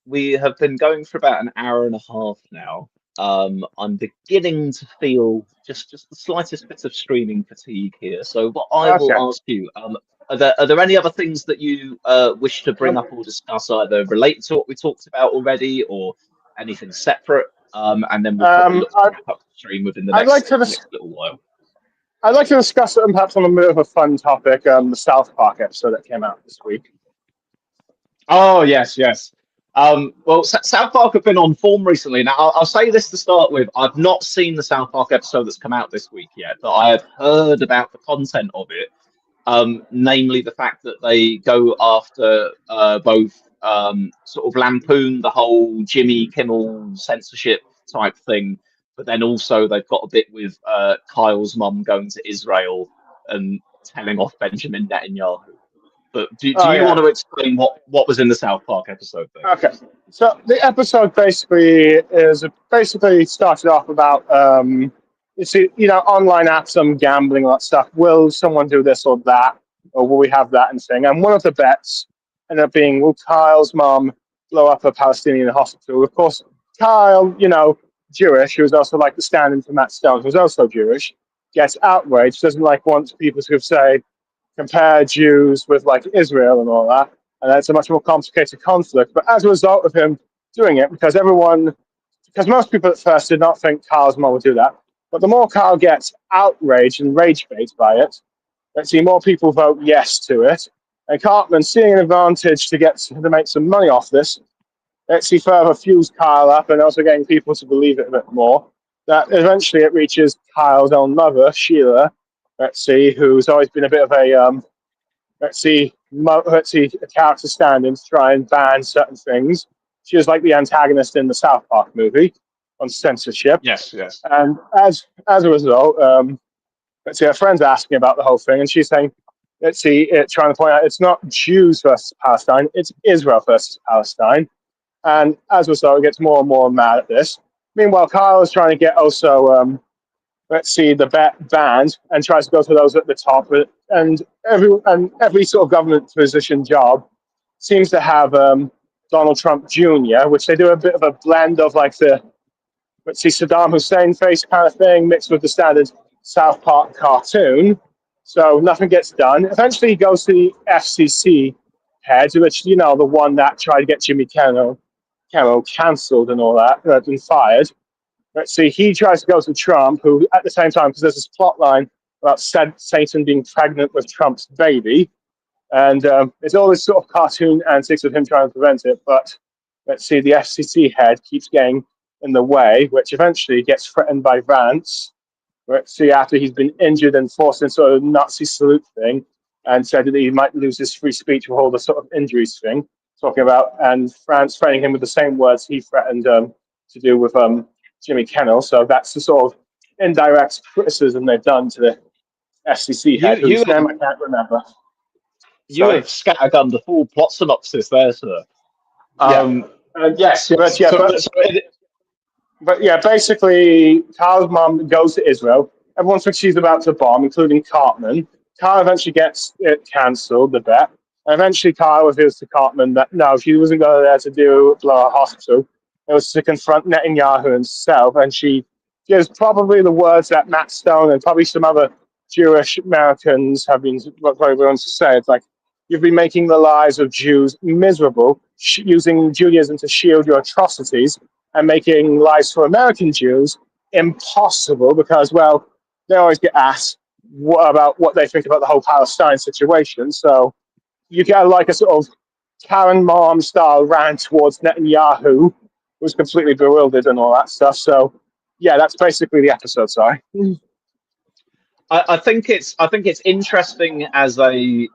we have been going for about an hour and a half now. I'm beginning to feel just the slightest bit of streaming fatigue here. So what I will ask you, are there any other things that you wish to bring up or discuss, either related to what we talked about already or anything separate? And then we'll probably look to wrap up the stream within the next little while. I'd like to discuss it, and perhaps on a bit of a fun topic, the South Park episode that came out this week. Oh, yes. Well, South Park have been on form recently. Now, I'll say this to start with. I've not seen the South Park episode that's come out this week yet, but I have heard about the content of it, namely the fact that they go after both sort of lampoon the whole Jimmy Kimmel censorship type thing, but then also they've got a bit with Kyle's mum going to Israel and telling off Benjamin Netanyahu. But do you want to explain what was in the South Park episode then? Okay, so the episode basically started off about online apps, some gambling, all that stuff. Will someone do this or that, or will we have that and thing? And one of the bets ended up being, will Kyle's mom blow up a Palestinian hospital? Of course, Kyle, Jewish, who was also like the stand-in for Matt Stone, who was also Jewish, gets outraged, doesn't want people to say compare Jews with like Israel and all that, and it's a much more complicated conflict. But as a result of him doing it, because most people at first did not think Kyle's mom would do that, but the more Kyle gets outraged and rage bait by it, let's see more people vote yes to it. And Cartman, seeing an advantage to make some money off this, let's see further fuels Kyle up and also getting people to believe it a bit more. That eventually it reaches Kyle's own mother, Sheila, let's see, who's always been a bit of a a character standing to try and ban certain things. She was like the antagonist in the South Park movie on censorship. Yes, yes. And as a result, her friend's asking about the whole thing, and she's saying, trying to point out it's not Jews versus Palestine, it's Israel versus Palestine. And as a result, it gets more and more mad at this. Meanwhile, Kyle is trying to get also, the band and tries to go to those at the top. And every sort of government position job seems to have Donald Trump Jr., which they do a bit of a blend of like the Saddam Hussein face kind of thing mixed with the standard South Park cartoon. So nothing gets done. Eventually, he goes to the FCC head, which the one that tried to get Jimmy Kimmel cancelled and all that, and fired. He tries to go to Trump, who at the same time, because there's this plot line about Satan being pregnant with Trump's baby, and it's all this sort of cartoon antics of him trying to prevent it. But the FCC head keeps getting in the way, which eventually gets threatened by Vance. After he's been injured and forced into sort of Nazi salute thing, and said that he might lose his free speech with all the sort of injuries thing, talking about, and France threatening him with the same words he threatened to do with Jimmy Kimmel. So that's the sort of indirect criticism they've done to the FCC head, whose name I can't remember. You have scattergunned the full plot synopsis there, sir. Yes. But basically, Kyle's mom goes to Israel. Everyone thinks she's about to bomb, including Cartman. Kyle eventually gets it cancelled, the bet. And eventually, Kyle reveals to Cartman that no, she wasn't going there to blow a hospital. It was to confront Netanyahu himself. And she gives probably the words that Matt Stone and probably some other Jewish Americans have been very willing to say. It's like, you've been making the lives of Jews miserable, using Judaism to shield your atrocities, and making lives for American Jews impossible because, well, they always get asked about what they think about the whole Palestine situation. So you get like a sort of Karen Mom style rant towards Netanyahu, who's completely bewildered and all that stuff. So yeah, that's basically the episode. Sorry. I think it's interesting as a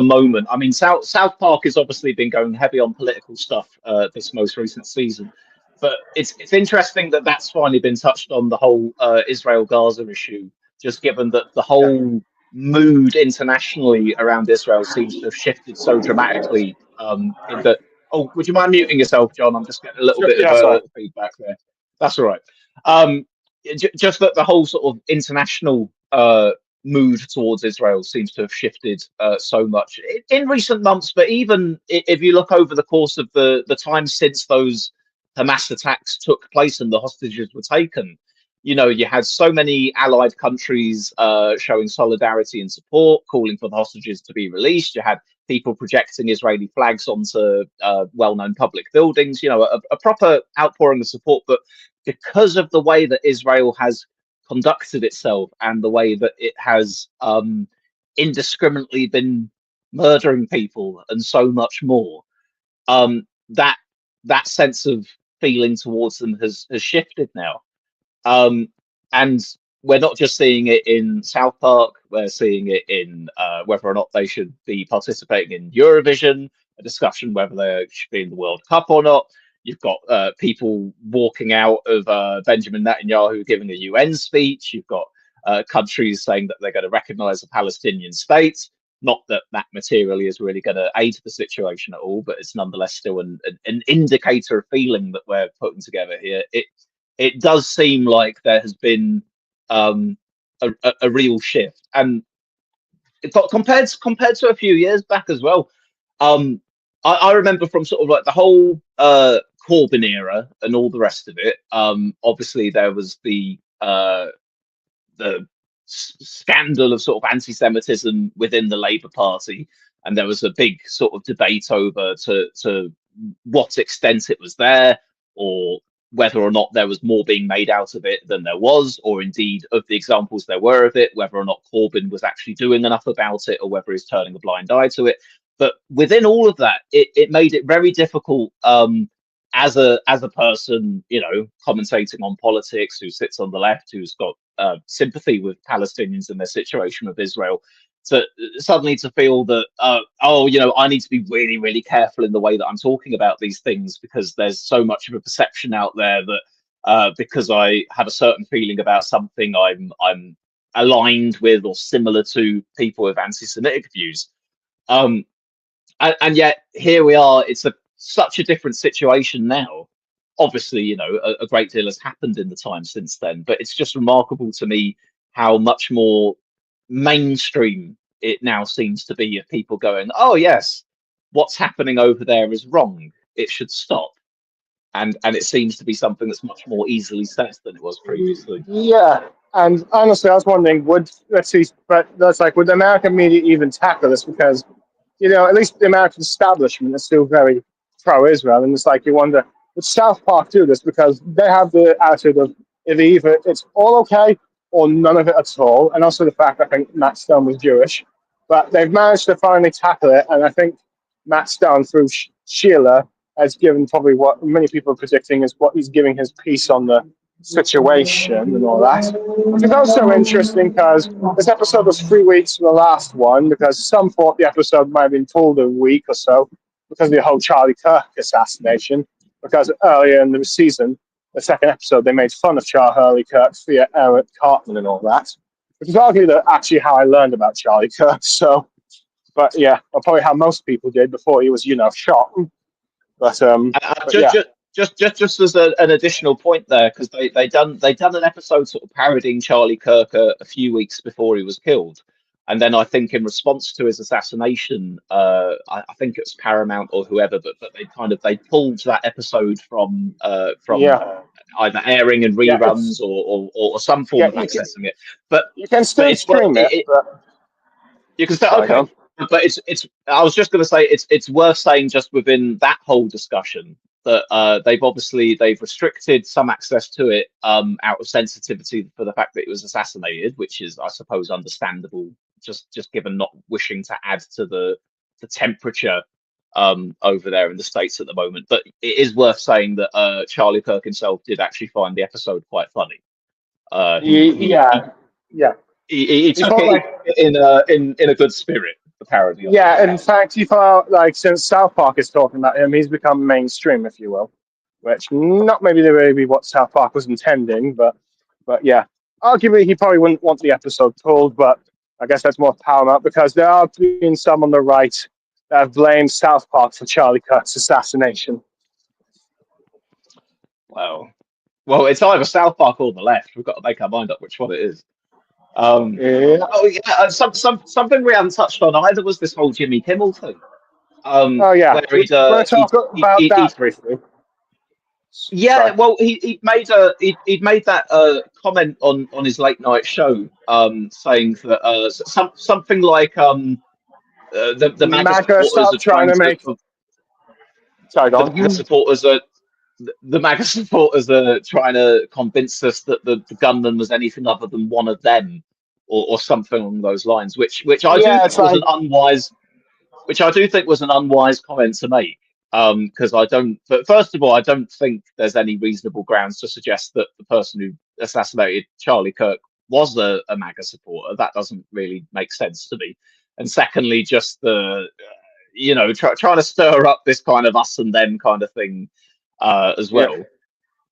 moment. I mean, South Park has obviously been going heavy on political stuff this most recent season, but it's interesting that that's finally been touched on, the whole Israel-Gaza issue. Just given that the whole mood internationally around Israel seems to have shifted so dramatically. Would you mind muting yourself, John? I'm just getting a little bit of feedback there. That's all right. Just that the whole sort of international mood towards Israel seems to have shifted so much in recent months. But even if you look over the course of the time since those Hamas attacks took place and the hostages were taken, you had so many allied countries showing solidarity and support, calling for the hostages to be released. You had people projecting Israeli flags onto well-known public buildings, a proper outpouring of support. But because of the way that Israel has conducted itself and the way that it has indiscriminately been murdering people and so much more, that sense of feeling towards them has shifted now. And we're not just seeing it in South Park, we're seeing it in whether or not they should be participating in Eurovision, a discussion whether they should be in the World Cup or not. You've got people walking out of Benjamin Netanyahu giving a UN speech. You've got countries saying that they're going to recognize a Palestinian state. Not that materially is really going to aid the situation at all, but it's nonetheless still an indicator of feeling that we're putting together here. It does seem like there has been a real shift, and compared to a few years back as well. I remember from sort of like the whole Corbyn era and all the rest of it. Obviously, there was the scandal of sort of anti-Semitism within the Labour Party, and there was a big sort of debate over to what extent it was there, or whether or not there was more being made out of it than there was, or indeed of the examples there were of it, whether or not Corbyn was actually doing enough about it, or whether he's turning a blind eye to it. But within all of that, it made it very difficult as a person, commentating on politics, who sits on the left, who's got sympathy with Palestinians and their situation with Israel. to suddenly to feel that oh, you know, I need to be really, really careful in the way that I'm talking about these things, because there's so much of a perception out there that because I have a certain feeling about something, I'm aligned with or similar to people with anti-Semitic views. And yet here we are. It's such a different situation now. Obviously, you know, a great deal has happened in the time since then, but it's just remarkable to me how much more mainstream it now seems to be, of people going, oh yes, what's happening over there is wrong, it should stop. And it seems to be something that's much more easily said than it was previously. Yeah, and honestly, I was wondering, would would the American media even tackle this? Because at least the American establishment is still very pro-Israel, and it's like you wonder, would South Park do this? Because they have the attitude of either it's all okay or none of it at all, and also the fact I think Matt Stone was Jewish, but they've managed to finally tackle it, and I think Matt Stone through Sheila has given probably what many people are predicting is what he's giving his piece on the situation and all that. Which is also interesting because this episode was 3 weeks from the last one, because some thought the episode might have been pulled a week or so because of the whole Charlie Kirk assassination. Because earlier in the season, the second episode, they made fun of Charlie Kirk via Eric Cartman and all that, which is arguably actually how I learned about Charlie Kirk. So, but yeah, or probably how most people did before he was, shot. But just as an additional point there, because they done an episode sort of parodying Charlie Kirk a few weeks before he was killed, and then I think in response to his assassination, I think it was Paramount or whoever, but they pulled that episode from either airing and reruns or some form of accessing it. But you can still stream it. You can still okay. But it's. I was just going to say it's worth saying just within that whole discussion that they've restricted some access to it out of sensitivity for the fact that it was assassinated, which is, I suppose, understandable, just given not wishing to add to the temperature over there in the States at the moment. But it is worth saying that Charlie Kirk himself did actually find the episode quite funny. He took it in a good spirit. The parody. Yeah, in fact, he felt like since South Park is talking about him, he's become mainstream, if you will, which not maybe really what South Park was intending, but yeah, arguably he probably wouldn't want the episode pulled, but I guess that's more paramount because there are been some on the right that have blamed South Park for Charlie Kirk's assassination. Wow. Well, it's either South Park or the left. We've got to make our mind up which one it is. Something we haven't touched on either was this whole Jimmy Kimmel thing. Where he'd talk about that briefly. Yeah, sorry. Well, he'd made that comment on his late night show, saying that something like the MAGA supporters are trying to make. Sorry, the MAGA supporters are trying to convince us that the gunman was anything other than one of them, or something along those lines, which I do think was an unwise, which I do think was an unwise comment to make. Because but first of all, I don't think there's any reasonable grounds to suggest that the person who assassinated Charlie Kirk was a MAGA supporter. That doesn't really make sense to me. And secondly, just trying to stir up this kind of us and them kind of thing as well. Yeah.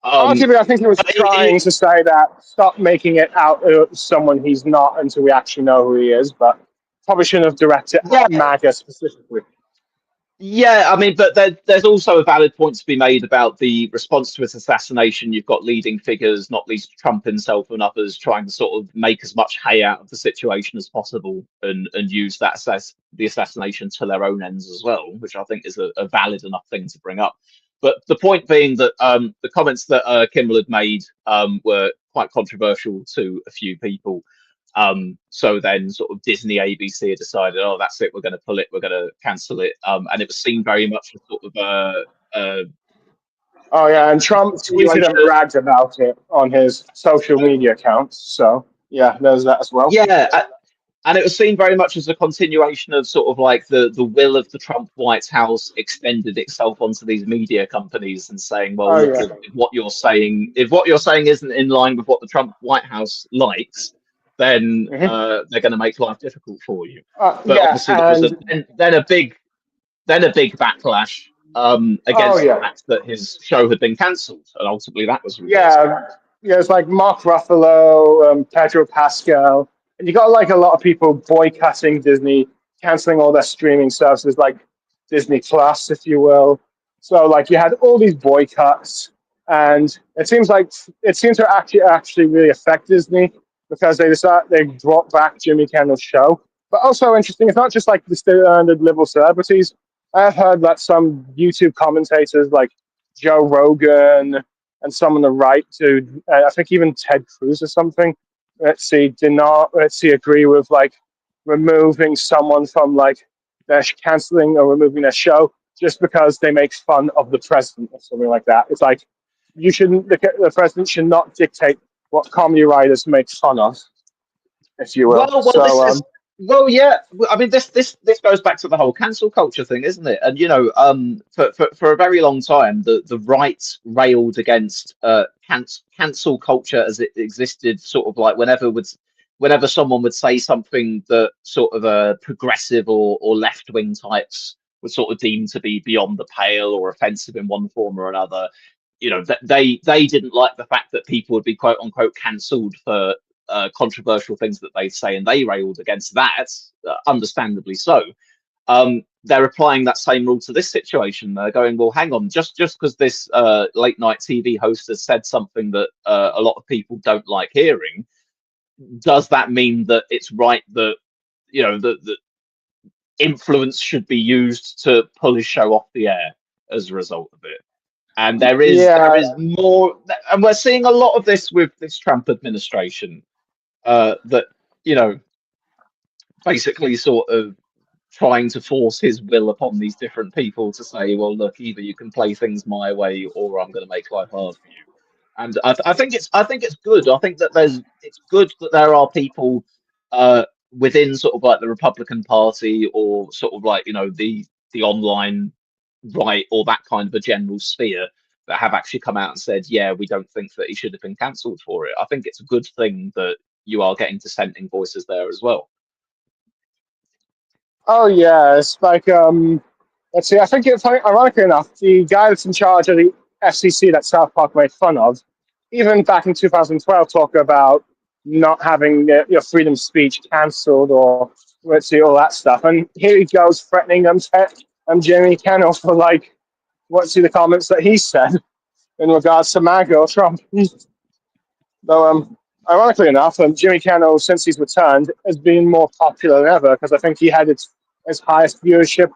Arguably, I think he was trying to say that stop making it out someone he's not until we actually know who he is, but probably shouldn't have directed at MAGA specifically. Yeah, I mean, but there's also a valid point to be made about the response to his assassination. You've got leading figures, not least Trump himself and others, trying to sort of make as much hay out of the situation as possible and use the assassination to their own ends as well, which I think is a valid enough thing to bring up. But the point being that the comments that Kimmel had made were quite controversial to a few people. So then sort of Disney, ABC had decided, oh, that's it, we're going to pull it, we're going to cancel it. And it was seen very much as sort of and Trump tweeted and bragged about it on his social media accounts. So yeah, there's that as well. Yeah, and it was seen very much as a continuation of sort of like the will of the Trump White House extended itself onto these media companies and saying, well, if what you're saying isn't in line with what the Trump White House likes, then they're going to make life difficult for you. But yeah, obviously, there was then a big backlash against the fact that his show had been cancelled, and ultimately that was released. It's like Mark Ruffalo, Pedro Pascal, and you got like a lot of people boycotting Disney, canceling all their streaming services, like Disney Plus, if you will. So like you had all these boycotts, and it seems to actually really affect Disney because they brought back Jimmy Kimmel's show. But also interesting, it's not just like the standard liberal celebrities. I've heard that some YouTube commentators like Joe Rogan and some on the right to I think even Ted Cruz or something. Agree with like removing someone from like their canceling or removing their show just because they make fun of the president or something like that. It's like the president should not dictate what comedy writers make fun of, if you will. Well, yeah. I mean, this goes back to the whole cancel culture thing, isn't it? And for a very long time, the right railed against cancel culture as it existed, sort of like whenever someone would say something that sort of progressive or left wing types would sort of deem to be beyond the pale or offensive in one form or another. They didn't like the fact that people would be quote unquote cancelled for controversial things that they say, and they railed against that, understandably so. They're applying that same rule to this situation. They're going, well, hang on, just because this late night TV host has said something that a lot of people don't like hearing, does that mean that it's right that that influence should be used to pull his show off the air as a result of it? And there is more, and we're seeing a lot of this with this Trump administration. That basically sort of trying to force his will upon these different people to say, well, look, either you can play things my way or I'm going to make life hard for you. And I think it's good. I think that it's good that there are people within sort of like the Republican Party or sort of like the online right or that kind of a general sphere that have actually come out and said, yeah, we don't think that he should have been cancelled for it. I think it's a good thing that you are getting dissenting voices there as well. Oh yeah, it's like let's see. I think it's ironically enough, the guy that's in charge of the FCC that South Park made fun of, even back in 2012, talked about not having your freedom of speech cancelled or let's see all that stuff. And here he goes threatening Jimmy Kimmel for like the comments that he said in regards to MAGA or Trump. Though ironically enough, Jimmy Kimmel, since he's returned, has been more popular than ever because I think he had its highest viewership,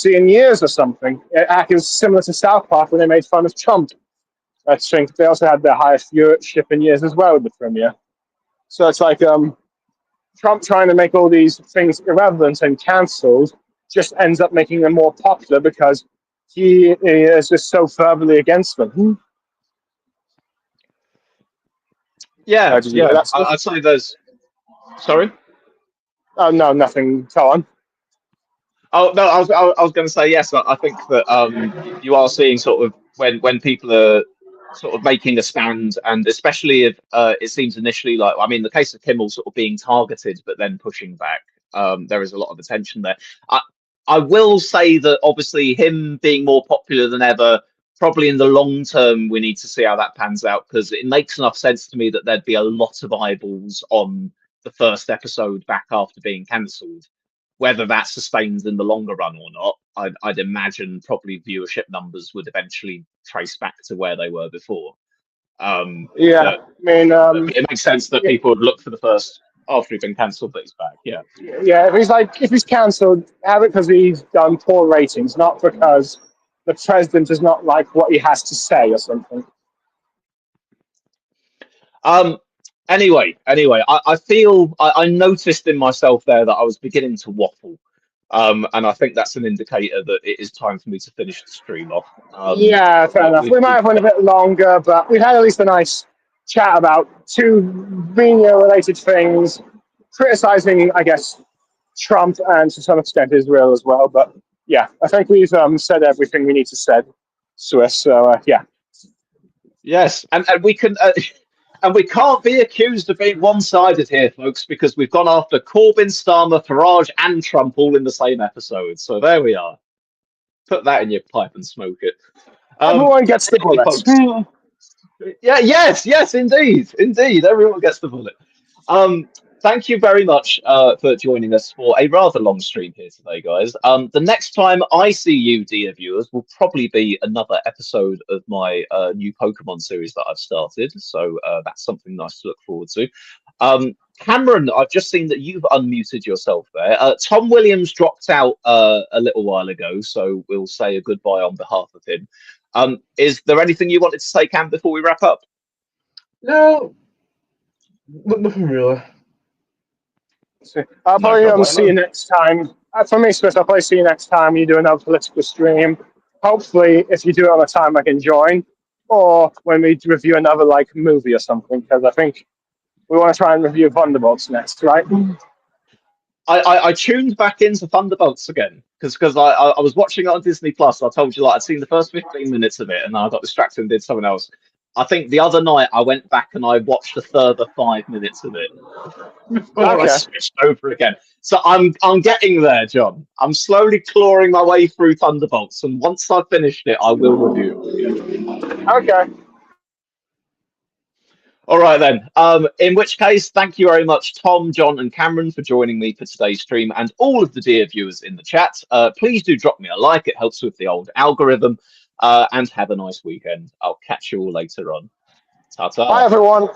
in years or something. It was similar to South Park when they made fun of Trump. I think they also had their highest viewership in years as well with the premiere. So it's like Trump trying to make all these things irrelevant and cancelled just ends up making them more popular because he is just so fervently against them. Yeah, I'd say there's. Sorry. Oh no, nothing. Go on. Oh no, I was going to say yes. I think that you are seeing sort of when people are sort of making a stand, and especially if it seems initially like, I mean, the case of Kimmel sort of being targeted but then pushing back. There is a lot of attention there. I will say that obviously him being more popular than ever, probably in the long term, we need to see how that pans out, because it makes enough sense to me that there'd be a lot of eyeballs on the first episode back after being cancelled. Whether that sustains in the longer run or not, I'd imagine probably viewership numbers would eventually trace back to where they were before. It makes sense that people would look for the first after he's been cancelled, but he's back. Yeah. Yeah, if he's cancelled, have it because he's done poor ratings, not because the president does not like what he has to say or something. Anyway, I feel I noticed in myself there that I was beginning to waffle. And I think that's an indicator that it is time for me to finish the stream off. Yeah, fair enough. We might have went a bit longer, but we had at least a nice chat about two media-related things, criticizing, I guess, Trump and to some extent Israel as well. But yeah, I think we've said everything we need to say, Swiss. So yeah. Yes, and we can. And we can't be accused of being one-sided here, folks, because we've gone after Corbyn, Starmer, Farage, and Trump all in the same episode. So there we are. Put that in your pipe and smoke it. Everyone gets the anyway, bullets. folks. Yes, indeed. Everyone gets the bullet. Thank you very much for joining us for a rather long stream here today, guys. The next time I see you, dear viewers, will probably be another episode of my new Pokemon series that I've started. So that's something nice to look forward to. Cameron, I've just seen that you've unmuted yourself there. Tom Williams dropped out a little while ago, so we'll say a goodbye on behalf of him. Is there anything you wanted to say, Cam, before we wrap up? No, nothing really. I'll probably see you next time. For me, Smith, I'll probably see you next time you do another political stream. Hopefully, if you do it on a time I can join, or when we review another like movie or something, because I think we want to try and review Thunderbolts next, right? I tuned back into Thunderbolts again because I was watching it on Disney Plus. I told you, like, I'd seen the first 15 minutes of it and I got distracted and did something else. I think the other night I went back and I watched a further 5 minutes of it before I switched over again. So I'm getting there, John. I'm slowly clawing my way through Thunderbolts, and once I've finished it, I will review it. Okay. All right, then. In which case, thank you very much, Tom, John, and Cameron, for joining me for today's stream, and all of the dear viewers in the chat. Please do drop me a like. It helps with the old algorithm. And have a nice weekend. I'll catch you all later on. Ta-ta. Bye, everyone.